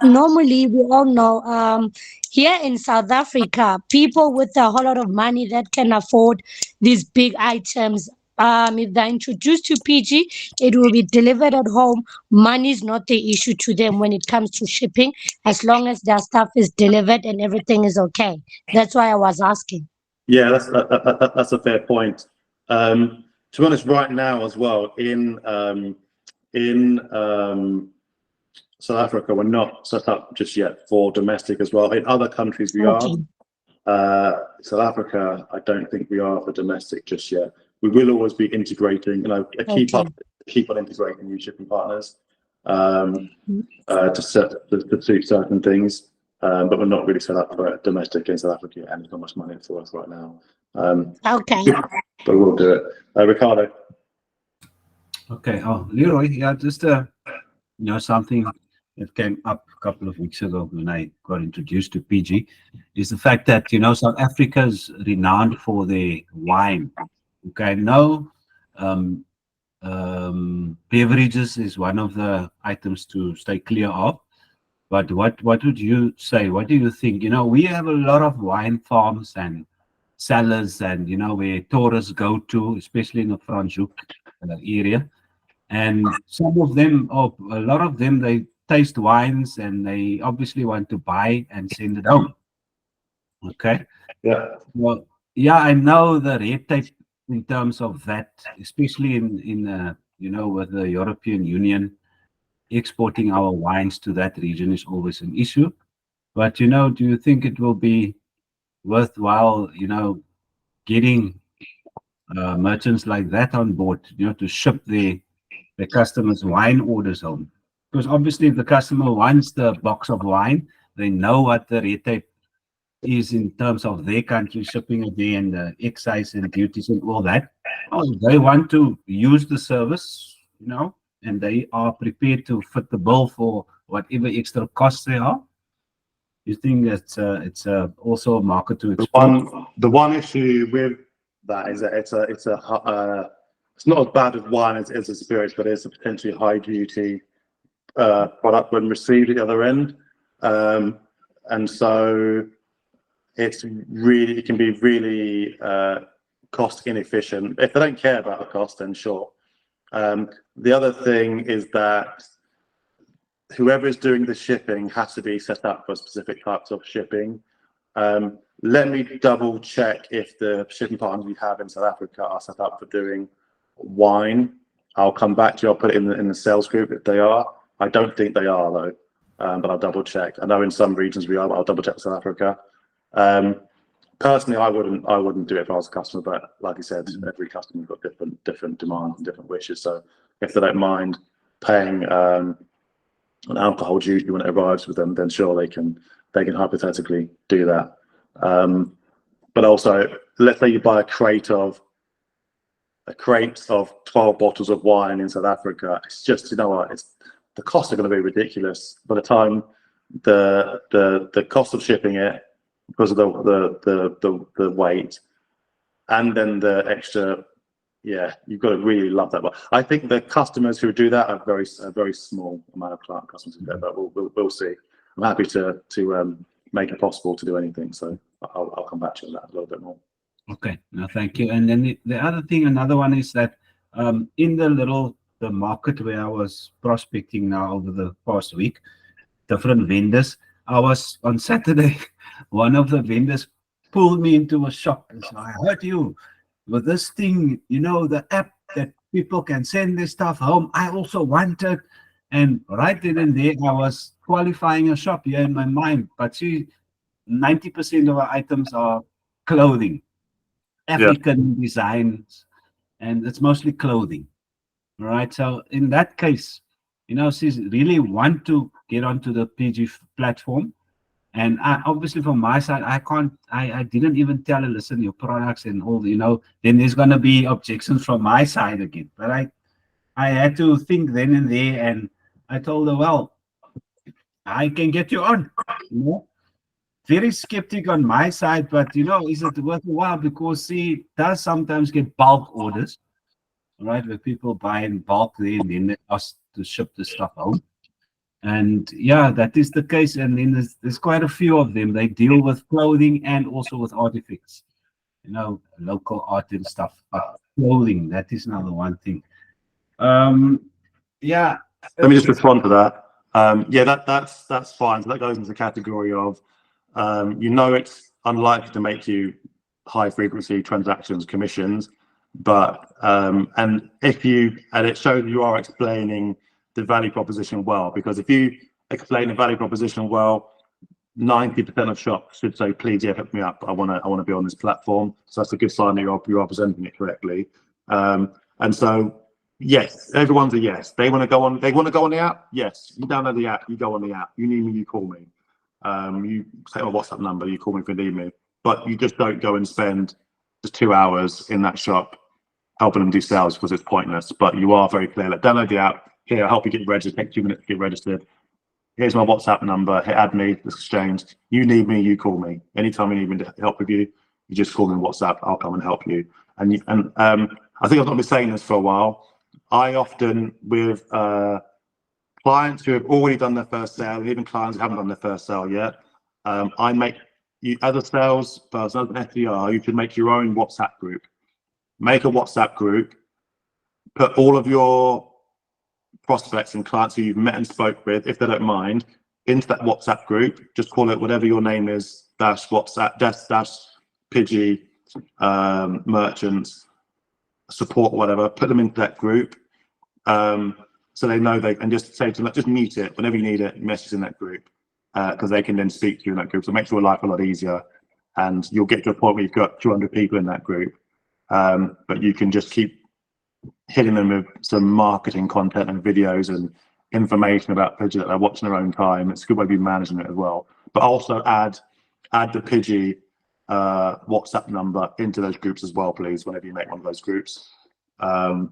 normally we all know here in South Africa, people with a whole lot of money that can afford these big items, if they're introduced to PIGEE, it will be delivered at home. Money is not the issue to them when it comes to shipping, as long as their stuff is delivered and everything is okay. That's why I was asking. Yeah, that's a fair point. To be honest, right now as well, in South Africa, we're not set up just yet for domestic as well. In other countries we are. South Africa, I don't think we are for domestic just yet. We will always be integrating, keep on integrating new shipping partners to suit certain things, but we're not really set up for domestic in South Africa, and there's not much money for us right now. Okay. But we'll do it. Ricardo. Okay. Oh, Leroy, yeah, just something that came up a couple of weeks ago when I got introduced to PIGEE is the fact that South Africa is renowned for their wine. Okay, no, beverages is one of the items to stay clear of. But what would you say? What do you think? We have a lot of wine farms and cellars, and where tourists go to, especially in the Franschhoek area. And some of them, or a lot of them, they taste wines and they obviously want to buy and send it home. Okay. Yeah. Well, yeah, I know the red tape in terms of that, especially in with the European Union, exporting our wines to that region is always an issue. But do you think it will be worthwhile, getting merchants like that on board, to ship the customers' wine orders home? Because obviously, if the customer wants the box of wine, they know what the red tape is in terms of their country shipping a day and the excise and duties and all that. They want to use the service, you know, and they are prepared to foot the bill for whatever extra costs there are. You think that it's also a market to explore? The one issue with that is that it's not as bad as wine as a spirits, but it's a potentially high duty product when received at the other end, and so it can be really cost inefficient. If they don't care about the cost, then sure. The other thing is that whoever is doing the shipping has to be set up for specific types of shipping. Let me double check if the shipping partners we have in South Africa are set up for doing wine. I'll come back to you. I'll put it in the sales group if they are. I don't think they are though, but I'll double check. I know in some regions we are, but I'll double check South Africa. Personally, I wouldn't do it if I was a customer, but like I said, every customer's got different demands and different wishes. So if they don't mind paying an alcohol duty when it arrives with them, then sure they can hypothetically do that. But also, let's say you buy a crate of 12 bottles of wine in South Africa. It's just, you know what, the costs are going to be ridiculous by the time the cost of shipping it, because of the weight, and then the extra. Yeah, you've got to really love that. But I think the customers who do that are a very small amount of client customers who do that. But we'll see. I'm happy to make it possible to do anything. So I'll come back to you on that a little bit more. Okay, no, thank you. And then the other thing, another one is that in the market where I was prospecting now over the past week, different vendors. I was on Saturday. One of the vendors pulled me into a shop and said, "I heard you with this thing, you know, the app that people can send their stuff home. I also want it." And right then and there, I was qualifying a shop here in my mind. But 90% of our items are clothing, African designs, and it's mostly clothing. All right. So in that case, you know, she's really want to get onto the PIGEE platform. And obviously from my side, I didn't even tell her, listen, your products and all, you know, then there's going to be objections from my side again. But I had to think then and there, and I told her, well, I can get you on, you know. Very skeptic on my side, but, you know, is it worthwhile? Because she does sometimes get bulk orders, right, where people buy in bulk there and then they ask to ship the stuff home. And yeah, that is the case. And then there's quite a few of them. They deal with clothing and also with artifacts, you know, local art and stuff. But clothing, that is another one thing. Yeah. Let me just respond to that. Yeah, that's fine. So that goes into the category of, you know, it's unlikely to make you high frequency transactions, commissions, but and it shows you are explaining the value proposition well, because if you explain the value proposition well, 90% of shops should say, "Please, yeah, hook me up. I want to be on this platform." So that's a good sign that you are presenting it correctly. And so, yes, everyone's a yes. They want to go on the app. Yes, you download the app. You go on the app. You need me. You call me. You take my WhatsApp number. You call me if you need me. But you just don't go and spend just 2 hours in that shop helping them do sales, because it's pointless. But you are very clear. Like, download the app. Here, I'll help you get registered. Take 2 minutes to get registered. Here's my WhatsApp number. Hey, add me. Let's exchange. You need me, you call me. Anytime you need me to help with you, you just call me on WhatsApp. I'll come and help you. And I think I've not been saying this for a while. I often, with clients who have already done their first sale, even clients who haven't done their first sale yet, I make you, as a salesperson, as an SDR, you should make your own WhatsApp group. Make a WhatsApp group. Put all of your prospects and clients who you've met and spoke with, if they don't mind, into that WhatsApp group. Just call it whatever your name is, dash WhatsApp, dash PIGEE, merchants, support, whatever. Put them into that group, so they know and just say to them, just mute it whenever you need it. Message in that group, because they can then speak to you in that group. So it makes your life a lot easier, and you'll get to a point where you've got 200 people in that group, but you can just keep hitting them with some marketing content and videos and information about PIGEE that they're watching their own time. It's a good way to be managing it as well. But also add add the PIGEE WhatsApp number into those groups as well, please, whenever you make one of those groups. Yeah,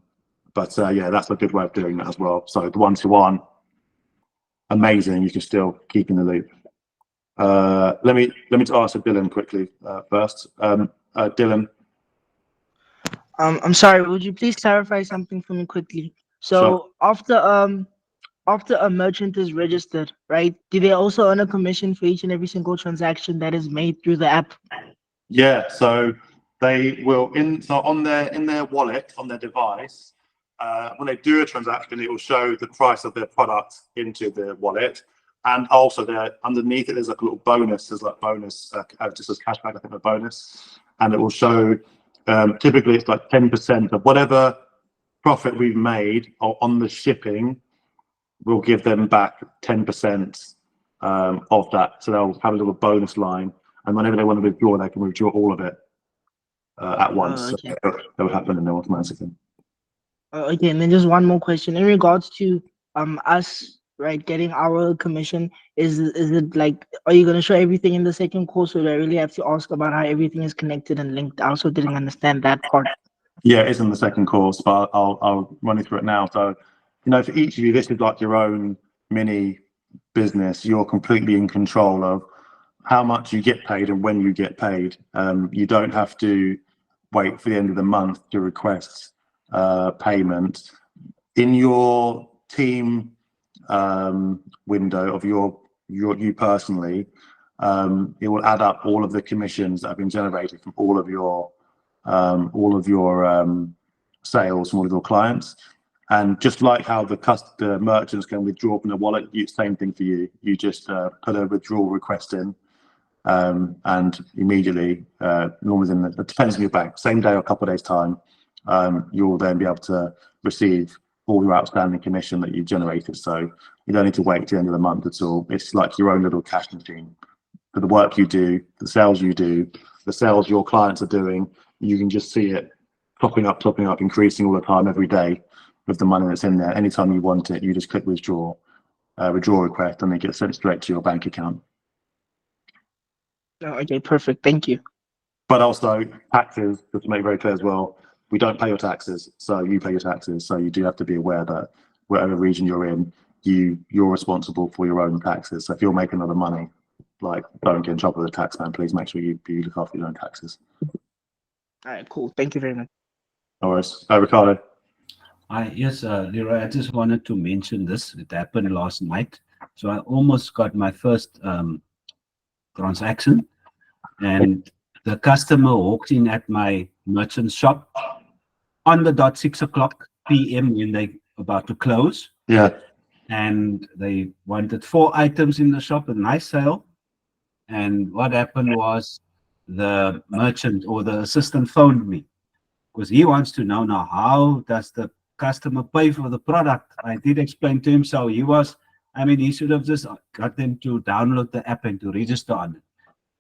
that's a good way of doing that as well. So the ones who aren't amazing, you can still keep in the loop. Let me ask Dylan quickly first. Dylan. I'm sorry, would you please clarify something for me quickly? So Sure. after a merchant is registered, right? Do they also earn a commission for each and every single transaction that is made through the app? Yeah, so they will in their wallet on their device. When they do a transaction, it will show the price of their product into the wallet, and also there underneath it there's like a little bonus. There's like bonus, just as cashback, I think, a bonus, and it will show. Typically, it's like 10% of whatever profit we've made on the shipping. We'll give them back 10% of that. So they'll have a little bonus line, and whenever they want to withdraw, they can withdraw all of it at once. Okay. So that will happen in the automatically. Okay, and then just one more question in regards to us, right, getting our commission. Is it like, are you going to show everything in the second course, or do I really have to ask about how everything is connected and linked? I also didn't understand that part. Yeah, it is in the second course, but I'll run you through it now. So, you know, for each of you, this is like your own mini business. You're completely in control of how much you get paid and when you get paid. You don't have to wait for the end of the month to request payment. In your team window of you personally, it will add up all of the commissions that have been generated from all of your sales from all of your clients. And just like how the merchants can withdraw from the wallet, same thing for you. You just put a withdrawal request in, and immediately, normally it depends on your bank, same day or a couple of days time, you'll then be able to receive all your outstanding commission that you've generated. So you don't need to wait till the end of the month at all. It's like your own little cash machine. For the work you do, the sales you do, the sales your clients are doing, you can just see it topping up, increasing all the time, every day, with the money that's in there. Anytime you want it, you just click withdraw request, and it gets sent straight to your bank account. Okay, perfect. Thank you. But also taxes, just to make very clear as well, we don't pay your taxes, so you pay your taxes. So you do have to be aware that whatever region you're in, you're responsible for your own taxes. So if you're making other money, like, don't get in trouble with the tax man. Please make sure you look after your own taxes. All right, cool. Thank you very much. No worries. Ricardo. Yes, Leroy, I just wanted to mention this. It happened last night. So I almost got my first transaction, and the customer walked in at my merchant shop on the dot 6 o'clock p.m. when they about to close. Yeah. And they wanted 4 items in the shop, a nice sale. And what happened was the merchant or the assistant phoned me because he wants to know now, how does the customer pay for the product? I did explain to him. So he should have just got them to download the app and to register on it.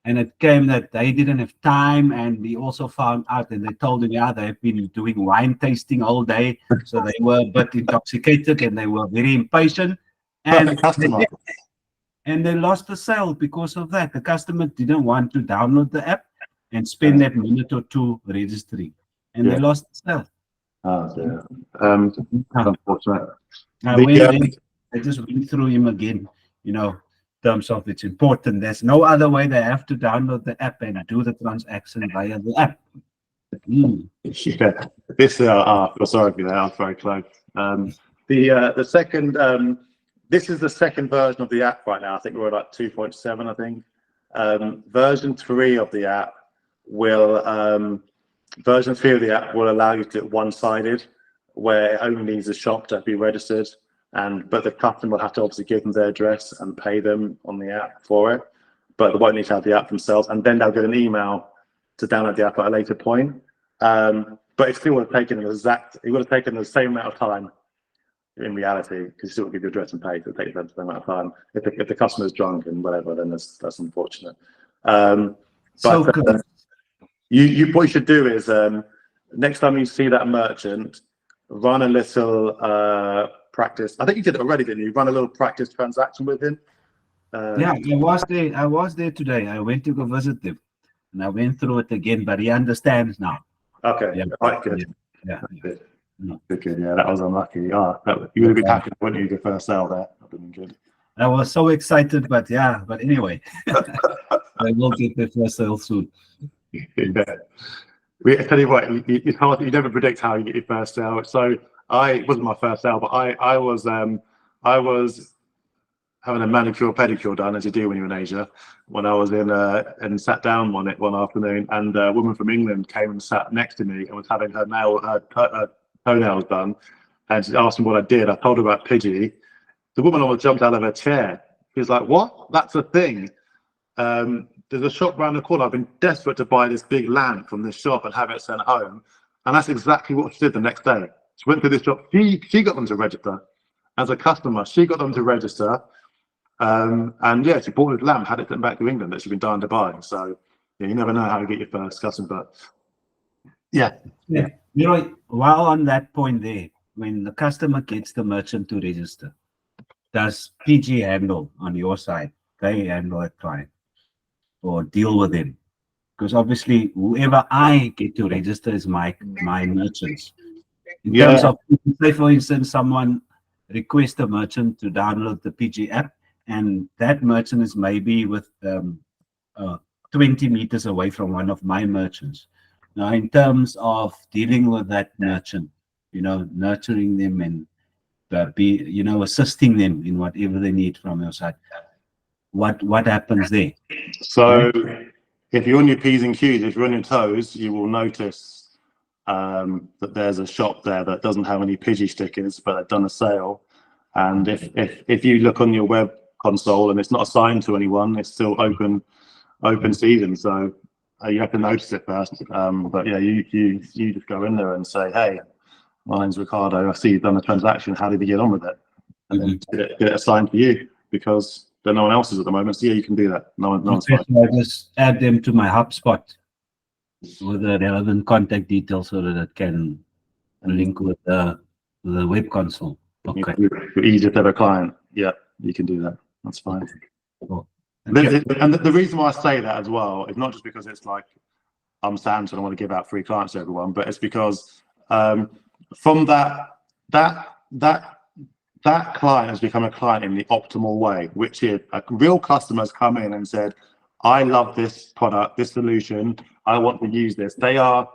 And it came that they didn't have time, and he also found out, and they told him, yeah, they've been doing wine tasting all day, so they were a bit intoxicated and they were very impatient, and they lost the sale because of that. The customer didn't want to download the app and spend that minute or two registering, and they lost the sale. Oh, dear. Unfortunate. I just went through him again, terms of it's important. There's no other way. They have to download the app and do the transaction via the app. Yeah, this I feel sorry for you there. I was very close. The second, this is the second version of the app right now. I think we're at like 2.7. I think version 3 of the app will allow you to do it one-sided, where it only needs a shop to be registered. But the customer will have to obviously give them their address and pay them on the app for it. But they won't need to have the app themselves, and then they'll get an email to download the app at a later point. But it still would have taken the same amount of time in reality, because you still give your address and pay, so it takes the same amount of time. If the customer's drunk and whatever, then that's unfortunate. What you should do is next time you see that merchant, run a little practice. I think you did it already, didn't you? Run a little practice transaction with him. Yeah, I was there today. I went to go visit them, and I went through it again. But he understands now. Okay, Yeah, quite good. yeah. Good. No. Good. Yeah, that was unlucky. Oh, you would have been happy, wouldn't you? Your first sale there. That would have been good. I was so excited, but yeah. But anyway, I will get the first sale soon. Yeah. I tell you what, it's hard. You never predict how you get your first sale. So it wasn't my first sale, but I was having a manicure pedicure done, as you do when you're in Asia, when I was in and sat down on it one afternoon, and a woman from England came and sat next to me and was having her toenails done, and she asked me what I did. I told her about PIGEE. The woman almost jumped out of her chair. She was like, "What? That's a thing." There's a shop around the corner. I've been desperate to buy this big lamp from this shop and have it sent home, and that's exactly what she did the next day. She went to this shop. She got them to register as a customer. She got them to register. And yeah, she bought this lamp, had it sent back to England that she'd been dying to buy. So yeah, you never know how to get your first customer. But yeah. You know, while on that point there, when the customer gets the merchant to register, does PIGEE handle on your side? They handle a client or deal with them? Because obviously, whoever I get to register is my merchants. In terms of, say for instance, someone requests a merchant to download the PIGEE app, and that merchant is maybe with 20 meters away from one of my merchants. Now, in terms of dealing with that merchant, you know, nurturing them and assisting them in whatever they need from your side, what happens there? So if you're on your P's and Q's, if you're on your toes, you will notice that there's a shop there that doesn't have any PIGEE stickers, but they've done a sale. And if you look on your web console and it's not assigned to anyone, it's still open season. So you have to notice it first. But yeah, you just go in there and say, "Hey, my name's Ricardo. I see you've done a transaction. How did you get on with it?" And then get it assigned to you, because there no one else is at the moment. So yeah, you can do that. No one's fine. I just add them to my HubSpot with the relevant contact details so that it can link with the web console. Okay. You're easier to have a client. Yeah, you can do that. That's fine. Cool. And the reason why I say that as well is not just because it's like I'm Samson, I want to give out free clients to everyone, but it's because from that client has become a client in the optimal way, which is a real customer's come in and said, "I love this product, this solution. I want to use this." They are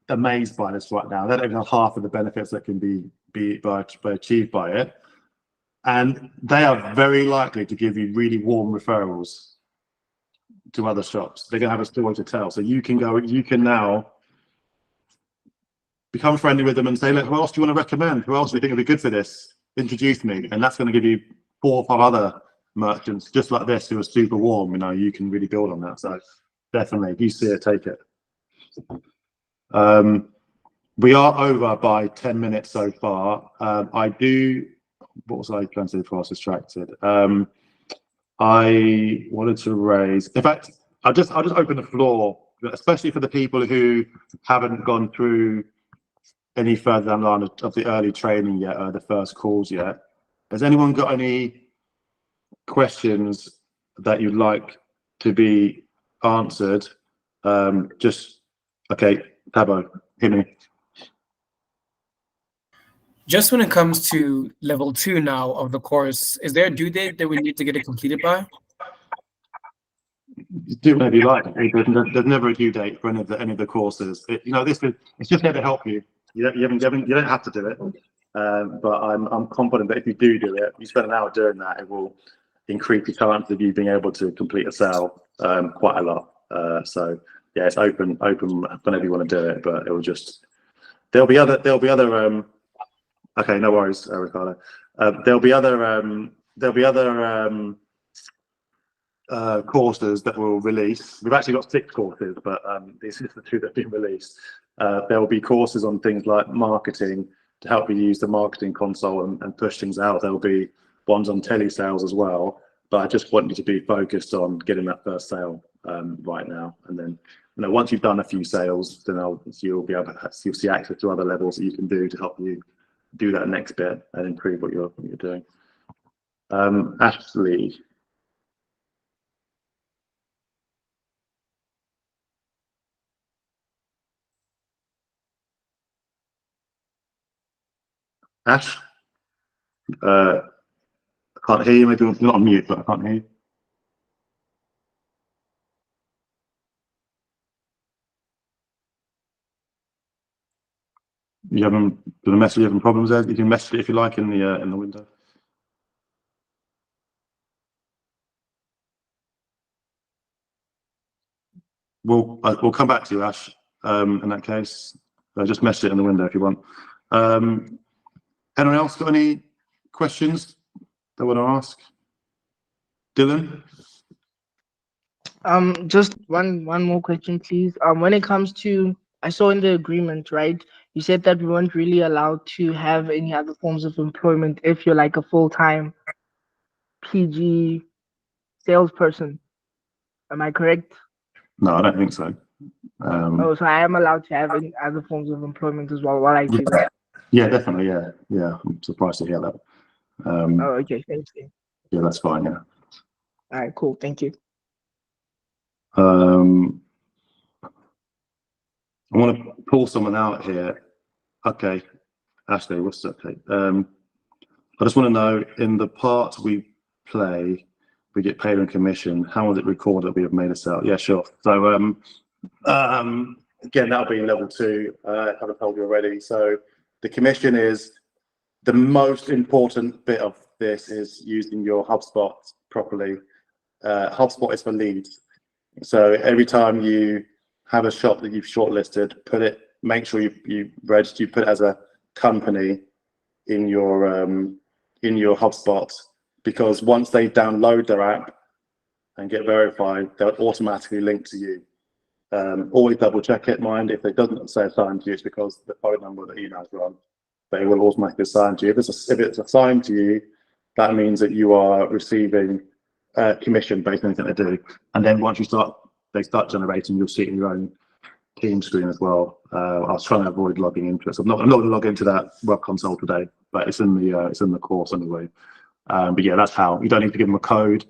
amazed by this right now. They don't even know half of the benefits that can be achieved by it. And they are very likely to give you really warm referrals to other shops. They're going to have a story to tell. So you can now become friendly with them and say, "Look, who else do you want to recommend? Who else do you think would be good for this? Introduce me." And that's going to give you 4 or 5 other merchants just like this who are super warm. You know, you can really build on that. So definitely, if you see it, take it. We are over by 10 minutes so far. What was I trying to do before I was distracted? I wanted to raise, in fact, I'll just open the floor, especially for the people who haven't gone through any further down the line of the early training yet, or the first calls yet. Has anyone got any questions that you'd like to be answered? Okay, Tabo, hit me. Just when it comes to level 2 now of the course, is there a due date that we need to get it completed by? Do whatever you like. There's never a due date for any of the courses. It's just here to help you. You don't have to do it, but I'm confident that if you do it, you spend an hour doing that, it will increase the chance of you being able to complete a sale quite a lot. So yeah, it's open whenever you want to do it, but it will just there'll be other. Okay, no worries, Ricardo. There'll be other courses that we'll release. We've actually got 6 courses, but these are the 2 that have been released. There will be courses on things like marketing to help you use the marketing console and push things out. There will be ones on telesales as well, but I just want you to be focused on getting that first sale right now. And then, once you've done a few sales, then you'll see access to other levels that you can do to help you do that next bit and improve what you're doing. Ashley. Ash? I can't hear you. Maybe you're not on mute, but I can't hear you. You having the message having problems there? You can message it if you like in the window. We'll come back to you, Ash. In that case, just message it in the window if you want. Anyone else got any questions they want to ask? Dylan? Just one more question, please. When it comes to, I saw in the agreement, right? You said that we weren't really allowed to have any other forms of employment if you're like a full-time PG salesperson. Am I correct? No, I don't think so. Oh, so I am allowed to have any other forms of employment as well while I do that. Yeah, definitely. Yeah. I'm surprised to hear that. Oh, okay. Thank you. Yeah, that's fine. Yeah. All right, cool. Thank you. I want to pull someone out here. Okay, Ashley, what's okay? I just want to know, in the part we play, we get paid on commission. How was it recorded that we have made a sale? Yeah, sure. So again, that'll be level 2. I haven't told you already. So the commission is the most important bit of this, is using your HubSpot properly. HubSpot is for leads. So every time you have a shop that you've shortlisted, make sure you register, you put it as a company in your HubSpot, because once they download their app and get verified, they'll automatically link to you. Always double check it, mind. If it doesn't say assigned to you, it's because the phone number or the email's wrong. But it will automatically assign to you. If it's assigned to you, that means that you are receiving commission based on anything they do. And then once they start generating, you'll see it in your own team screen as well. I was trying to avoid logging into it, so I'm not going to log into that web console today, but it's in the course anyway. But yeah, that's how. You don't need to give them a code.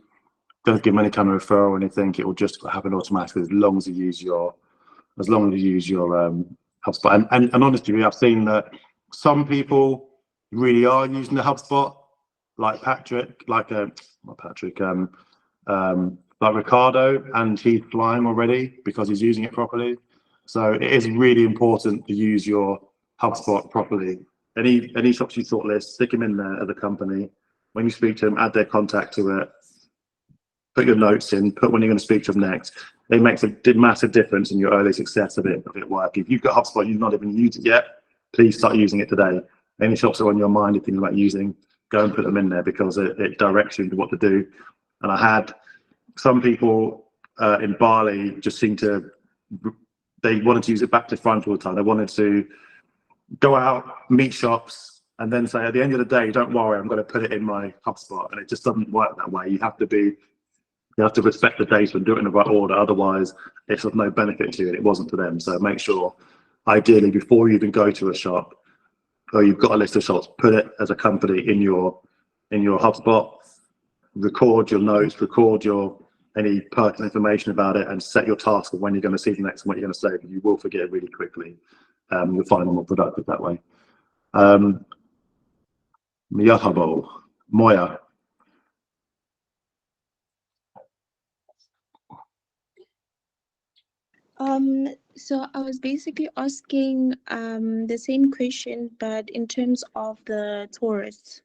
Don't give them any kind of referral or anything. It will just happen automatically as long as you use your HubSpot. And honestly, I've seen that some people really are using the HubSpot, like like Ricardo, and he's flying already because he's using it properly. So it is really important to use your HubSpot properly. Any shops you shortlist, stick them in there as a company. When you speak to them, add their contact to it. Put your notes in. Put when you're going to speak to them next. It makes a massive difference in your early success of it working. If you've got HubSpot, you've not even used it yet, please start using it today. Any shops that are on your mind you're thinking about using, go and put them in there, because it directs you into what to do. And I had some people in Bali just they wanted to use it back to front all the time. They wanted to go out, meet shops, and then say at the end of the day, don't worry, I'm going to put it in my HubSpot. And it just doesn't work that way. You have to respect the data and do it in the right order. Otherwise, it's of no benefit to you, and it wasn't to them. So make sure, ideally, before you even go to a shop, or you've got a list of shops, put it as a company in your HubSpot. Record your notes, record any pertinent information about it, and set your task of when you're going to see the next and what you're going to say. But you will forget it really quickly. You'll find them more productive that way. Miyahabo, Moya. So I was basically asking the same question, but in terms of the tourists.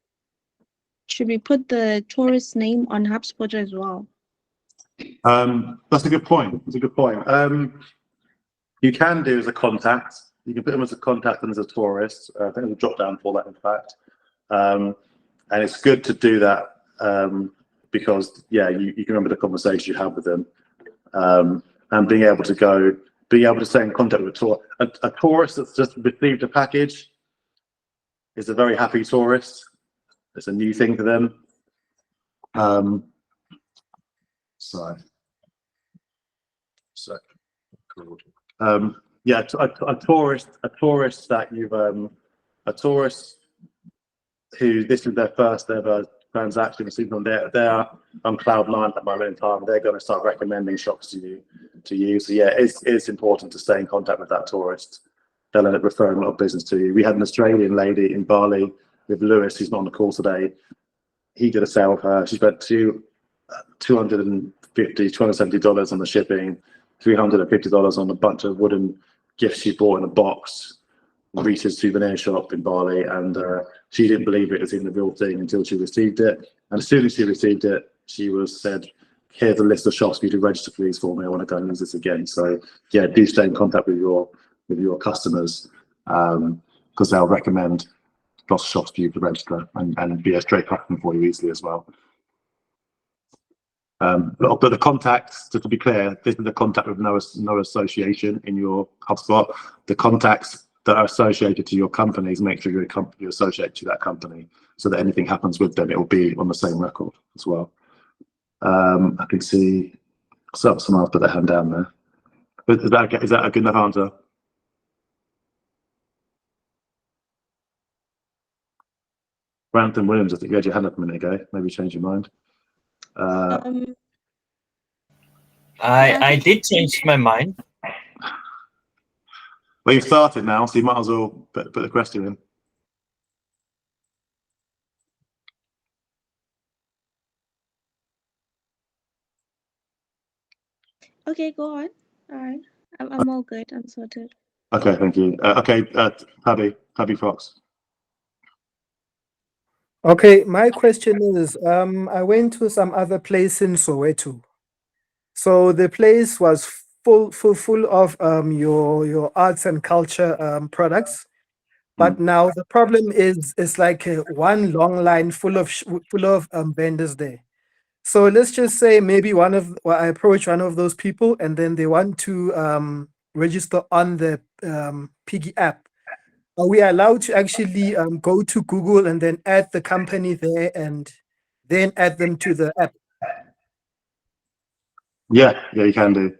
Should we put the tourist name on HubSpot as well? That's a good point. You can do as a contact. You can put them as a contact and as a tourist. I think there's a drop down for that, in fact. And it's good to do that because, yeah, you can remember the conversation you had with them, and being able to stay in contact with a tourist that's just received a package is a very happy tourist. It's a new thing for them. Yeah, a tourist who this is their first ever transaction, they're on cloud 9 at the moment in time. They're going to start recommending shops to you. So yeah, it's important to stay in contact with that tourist. They'll end up referring a lot of business to you. We had an Australian lady in Bali with Lewis, who's not on the call today. He did a sale with her. She spent $270 on the shipping, $350 on a bunch of wooden gifts she bought in a box, Rita's souvenir shop in Bali, and she didn't believe it was even the real thing until she received it. And as soon as she received it, she said, "Here's a list of shops for you to register, please, for me. I want to go and use this again." So yeah, do stay in contact with your customers, because they'll recommend lots of shops for you to register and be a straight customer for you easily as well. But the contacts, just to be clear, this is a contact with no association in your HubSpot. The contacts that are associated to your companies, make sure you're associated to that company, so that anything happens with them, it will be on the same record as well. I can see someone else put their hand down there. Is that a good enough answer? Brandon Williams, I think you had your hand up a minute ago. Maybe change your mind. I did change my mind. Well, you've started now, so you might as well put the question in. Okay, go on. All right. I'm all good. I'm sorted. Okay, thank you. Okay, Tabby Fox. Okay, my question is, I went to some other place in Soweto. So the place was full of your arts and culture products. But now the problem is it's like one long line full of vendors there. So let's just say maybe I approach one of those people and then they want to register on the Pigee app. Are we allowed to actually go to Google and then add the company there and then add them to the app? Yeah, you can do.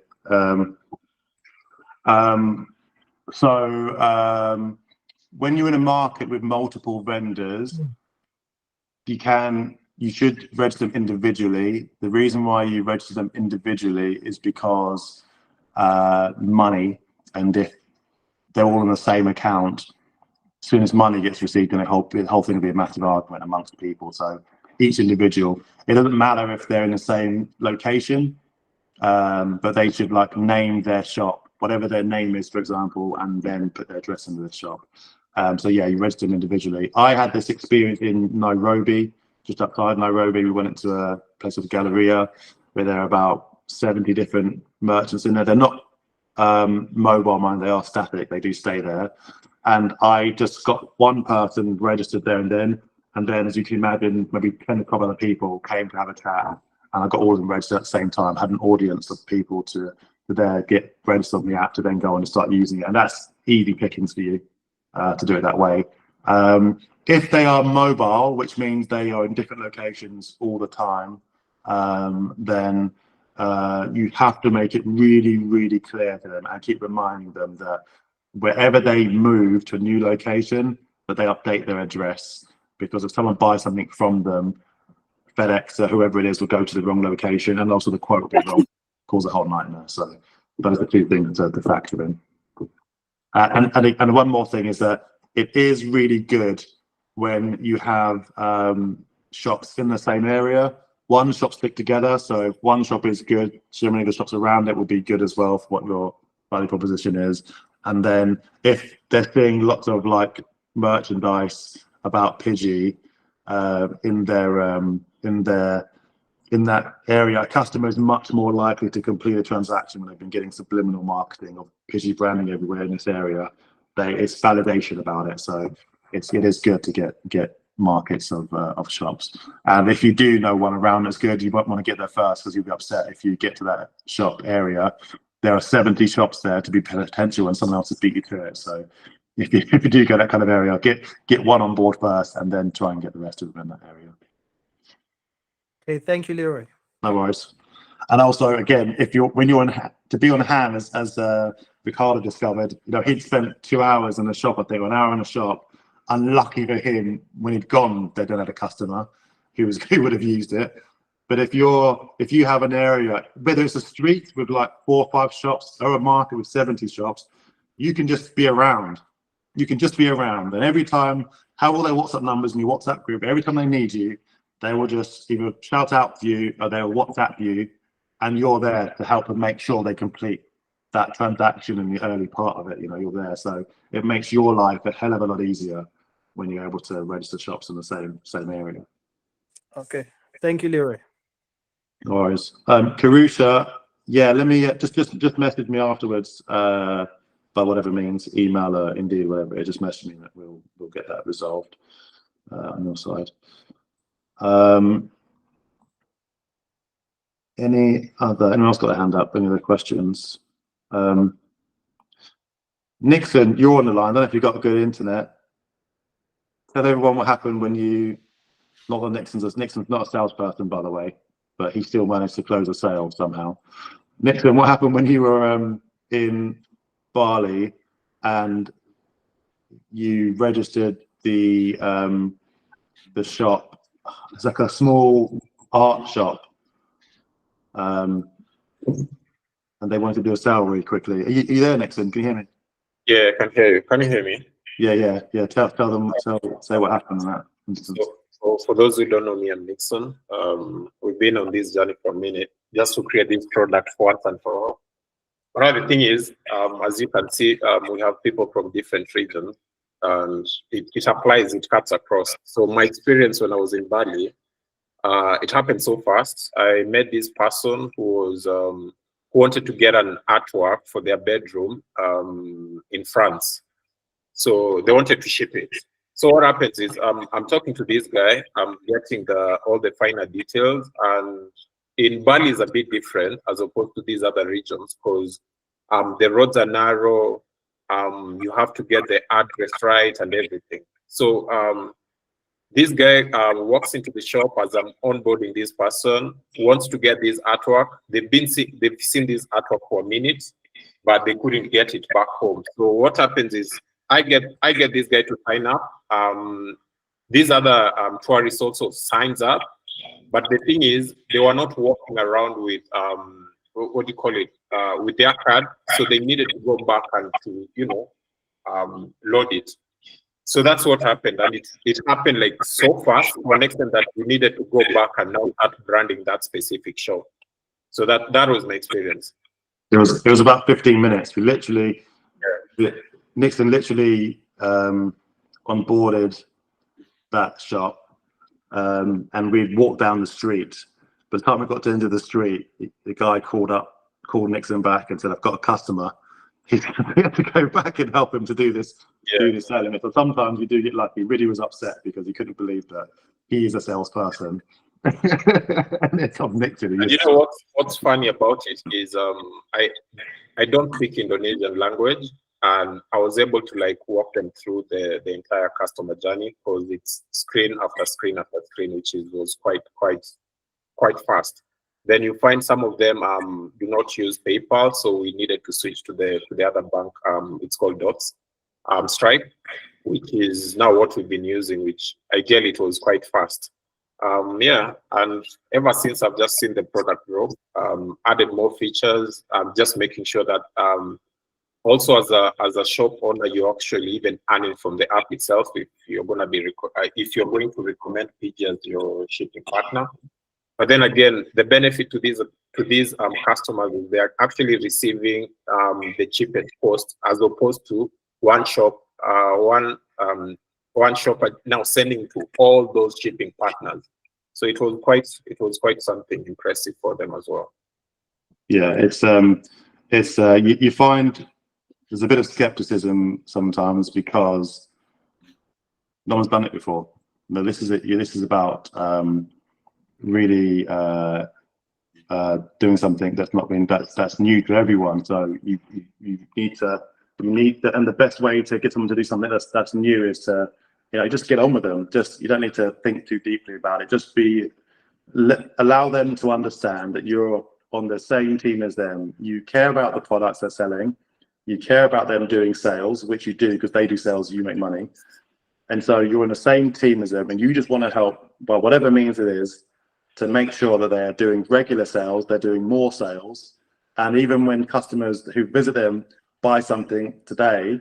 When you're in a market with multiple vendors, you should register them individually. The reason why you register them individually is because money, and if they're all in the same account, as soon as money gets received, then the whole thing will be a massive argument amongst people. So each individual, it doesn't matter if they're in the same location, but they should name their shop, whatever their name is, for example, and then put their address into the shop. So yeah, you register them individually. I had this experience in Nairobi, just outside Nairobi. We went into a place called Galleria, where there are about 70 different merchants in there. They're not mobile, mind, they are static. They do stay there. And I just got one person registered there and then, as you can imagine, maybe 10 or 12 other people came to have a chat, and I got all of them registered at the same time. I had an audience of people to get registered on the app to then go on and start using it. And that's easy pickings for you to do it that way. If they are mobile, which means they are in different locations all the time, then you have to make it really, really clear to them and keep reminding them that wherever they move to a new location, that they update their address, because if someone buys something from them, FedEx or whoever it is will go to the wrong location, and also the quote will be wrong, cause a whole nightmare. So those are the two things to factor in. And one more thing is that it is really good when you have shops in the same area. One shop stick together, so if one shop is good, so many of the shops around it will be good as well for what your value proposition is. And then if they're seeing lots of merchandise about Pigee in that area, a customer is much more likely to complete a transaction when they've been getting subliminal marketing of Pigee branding everywhere in this area. It's validation about it, so it is good to get markets of shops. And if you do know one around that's good, you might want to get there first, because you'll be upset if you get to that shop area. There are 70 shops there to be potential, and someone else has beat you to it. So if you do go that kind of area, get one on board first, and then try and get the rest of them in that area. Okay, thank you, Leroy. No worries. And also, again, when you're to be on hand, as Ricardo discovered, he'd spent 2 hours in the shop, I think, or an hour in the shop. Unlucky for him, when he'd gone, they don't have a customer who would have used it. But if you have an area, whether it's a street with 4 or 5 shops or a market with 70 shops, you can just be around. you can just be around. And every time, have all their WhatsApp numbers in your WhatsApp group. Every time they need you, they will just either shout out to you or they'll WhatsApp you, and you're there to help them make sure they complete that transaction in the early part of it. You know, you're there, so it makes your life a hell of a lot easier when you're able to register shops in the same area. Okay, thank you, Leroy. No worries. Karusha, yeah, let me just message me afterwards, by whatever means, email or Indeed, whatever. Just message me that we'll get that resolved on your side. Anyone else got a hand up? Any other questions? Nixon, you're on the line. I don't know if you've got good internet. Tell everyone what happened when you, not that Nixon's not a salesperson, by the way, but he still managed to close a sale somehow. Nixon, what happened when you were in Bali and you registered the shop? It's like a small art shop, and they wanted to do a sale really quickly. Are you there, Nixon? Can you hear me? Yeah, I can hear you. Can you hear me? Yeah. Tell them, say what happened in that instance. So for those who don't know me, I'm Nixon. We've been on this journey for a minute just to create this product for once and for all. But the thing is, as you can see, we have people from different regions, and it applies, it cuts across. So my experience when I was in Bali, it happened so fast. I met this person who was who wanted to get an artwork for their bedroom in France. So they wanted to ship it. So what happens is I'm talking to this guy, I'm getting all the finer details, and in Bali is a bit different as opposed to these other regions because the roads are narrow, you have to get the address right and everything. So this guy walks into the shop as I'm onboarding this person, wants to get this artwork. They've seen this artwork for a minute, but they couldn't get it back home. So what happens is I get this guy to sign up. These other tourists also signs up, but the thing is they were not walking around with what do you call it, with their card, so they needed to go back and to load it. So that's what happened, and it happened like so fast to an extent that we needed to go back and now start branding that specific show. So that was my experience. It was about 15 minutes. We literally, Nixon literally onboarded that shop, and we walked down the street. By the time we got to the end of the street, the guy called Nixon back and said, "I've got a customer." We had to go back and help him to do this selling. So sometimes we do get lucky. Riddy was upset because he couldn't believe that he is a salesperson. And it's Nixon. And you know what's funny about it is I don't speak Indonesian language, and I was able to walk them through the entire customer journey because it's screen after screen after screen, which was quite fast. Then you find some of them do not use PayPal, so we needed to switch to the other bank. It's called Dots, Stripe, which is now what we've been using. Which ideally it was quite fast. And ever since I've just seen the product grow, added more features. Just making sure that also as a shop owner, you're actually even earning from the app itself if you're going to recommend PIGEE as your shipping partner. But then again, the benefit to these customers is they're actually receiving the cheapest cost as opposed to one shop now sending to all those shipping partners. So it was quite something impressive for them as well. Yeah, you find there's a bit of skepticism sometimes because no one's done it before. No, this is about really doing something that's new to everyone. So you need to, and the best way to get someone to do something that's new is to just get on with them. You don't need to think too deeply about it. Just allow them to understand that you're on the same team as them. You care about the products they're selling. You care about them doing sales, which you do because they do sales, you make money. And so you're on the same team as them, and you just want to help by whatever means it is to make sure that they're doing regular sales, they're doing more sales. And even when customers who visit them buy something today,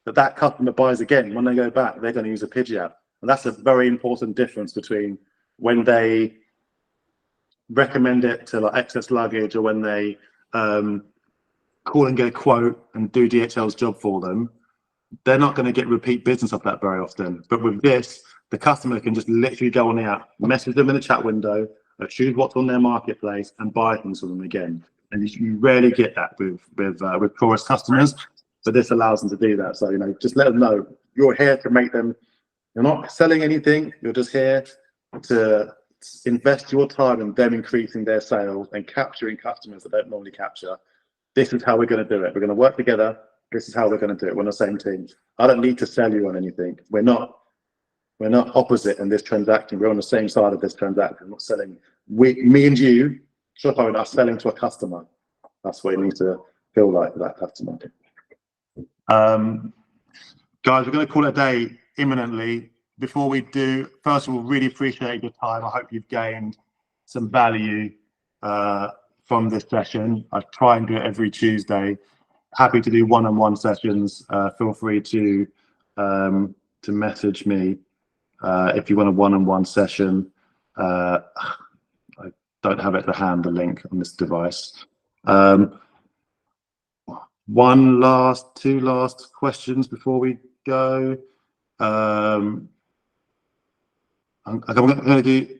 that customer buys again. When they go back, they're going to use a Pigeee app. And that's a very important difference between when they recommend it to like excess luggage, or when they call and get a quote and do DHL's job for them. They're not going to get repeat business off that very often. But with this, the customer can just literally go on the app, message them in the chat window, choose what's on their marketplace, and buy things from them again. And you rarely get that with tourist customers, but this allows them to do that. So, you know, just let them know you're here to make them. You're not selling anything. You're just here to invest your time in them increasing their sales and capturing customers that don't normally capture. This is how we're going to do it. We're going to work together. This is how we're going to do it. We're on the same team. I don't need to sell you on anything. We're not opposite in this transaction. We're on the same side of this transaction. I'm not selling. Me and you, Shoppo, are selling to a customer. That's what it needs to feel like for that customer. Guys, we're going to call it a day imminently. Before we do, first of all, really appreciate your time. I hope you've gained some value from this session. I try and do it every Tuesday. Happy to do one-on-one sessions. Feel free to message me if you want a one-on-one session. I don't have it to hand, the link on this device. Two last questions before we go. I'm going to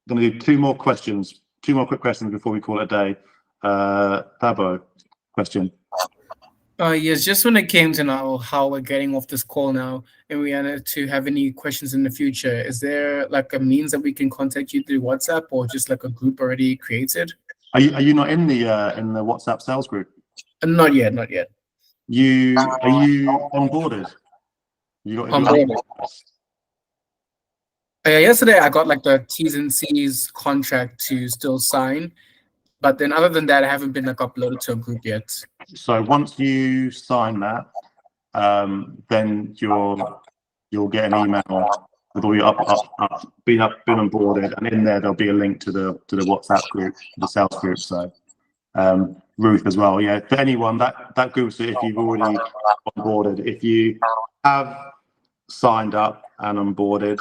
do two more questions, two more quick questions before we call it a day. Thabo, question. Yes, just when it came to now how we're getting off this call now, and we wanted to have any questions in the future, is there like a means that we can contact you through WhatsApp, or just like a group already created? Are you not in the WhatsApp sales group? Not yet. Are you onboarded? You got onboarded. Yesterday I got like the T's and C's contract to still sign, but then other than that, I haven't been like uploaded to a group yet. So once you sign that, then you'll get an email with all your been onboarded, and in there there'll be a link to the WhatsApp group, the sales group. So Ruth as well, yeah. For anyone that group, so if you've already onboarded, if you have signed up and onboarded,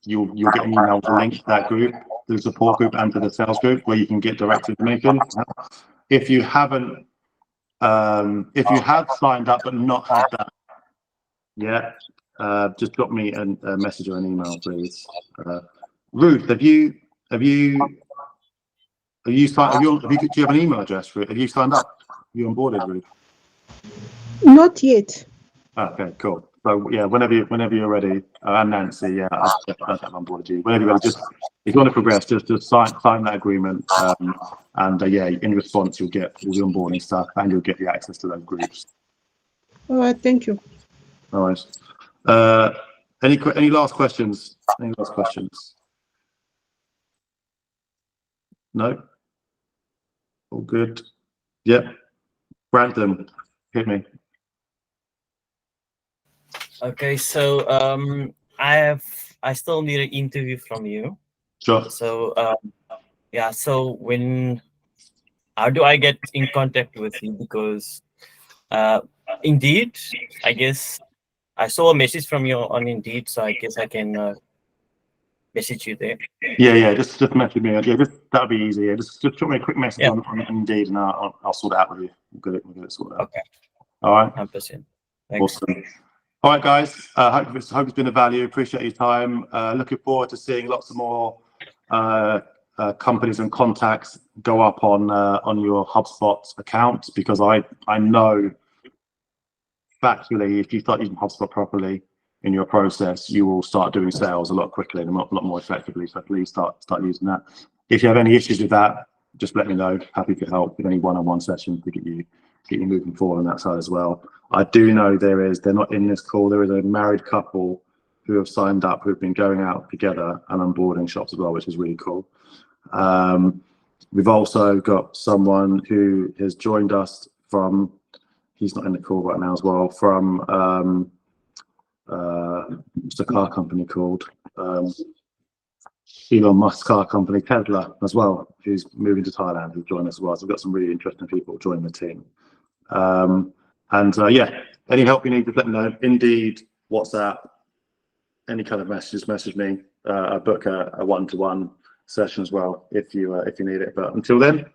you'll get an email with a link to that group, to the support group, and to the sales group, where you can get direct information. If you haven't, if you have signed up but not had that yet, just drop me a message or an email, please. Ruth, do you have an email address? Have you signed up? Are you onboarded, Ruth? Not yet. Okay, cool. So yeah, whenever you're ready, and Nancy, yeah, I've onboarded you. Whenever you're ready, just if you want to progress, just sign that agreement, and yeah, in response you'll get all the onboarding stuff, and you'll get the access to those groups. All right, thank you. All right. Any last questions? Any last questions? No. All good. Yep. Brandon, hit me. Okay, so I still need an interview from you. Sure. So yeah, so how do I get in contact with you? Because Indeed, I guess I saw a message from you on Indeed, so I guess I can message you there. Yeah, just message me. Yeah, that'll be easy. Yeah, just drop me a quick message on Indeed, and I'll sort it out with you. We'll get it sorted out. Okay. All right. 100%. Awesome. All right, guys. Hope it's been of value. Appreciate your time. Looking forward to seeing lots of more companies and contacts go up on your HubSpot account, because I know factually, if you start using HubSpot properly in your process, you will start doing sales a lot quicker and a lot more effectively. So please start using that. If you have any issues with that, just let me know. Happy to help with any one-on-one sessions to get you moving forward on that side as well. I do know they're not in this call, there is a married couple who have signed up, who've been going out together and onboarding shops as well, which is really cool. We've also got someone who has joined us from, he's not in the call right now as well, from what's the car company called? Elon Musk's car company, Tesla, as well, who's moving to Thailand, who's joined us as well. So we've got some really interesting people joining the team. Yeah, Any help you need, just let me know. Indeed, WhatsApp, any kind of messages, message me. I book a one-to-one session as well if you need it. But until then,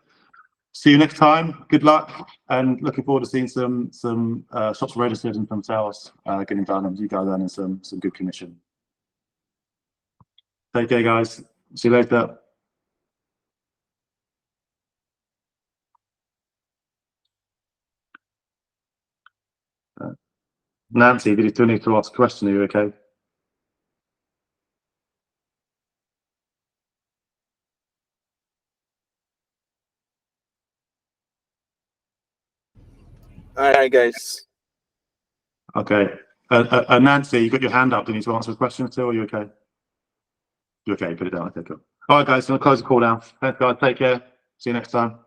see you next time. Good luck, and looking forward to seeing some shops registered and some sales getting done, and you guys earning some good commission. Take care, guys. See you later. Nancy, did you still need to ask a question? Are you okay? Hi guys. Okay. Nancy, you got your hand up. Do you need to answer a question still? Are you okay? You're okay. Put it down. Okay, cool. All right, guys. I'm going to close the call now. Thanks, guys. Take care. See you next time.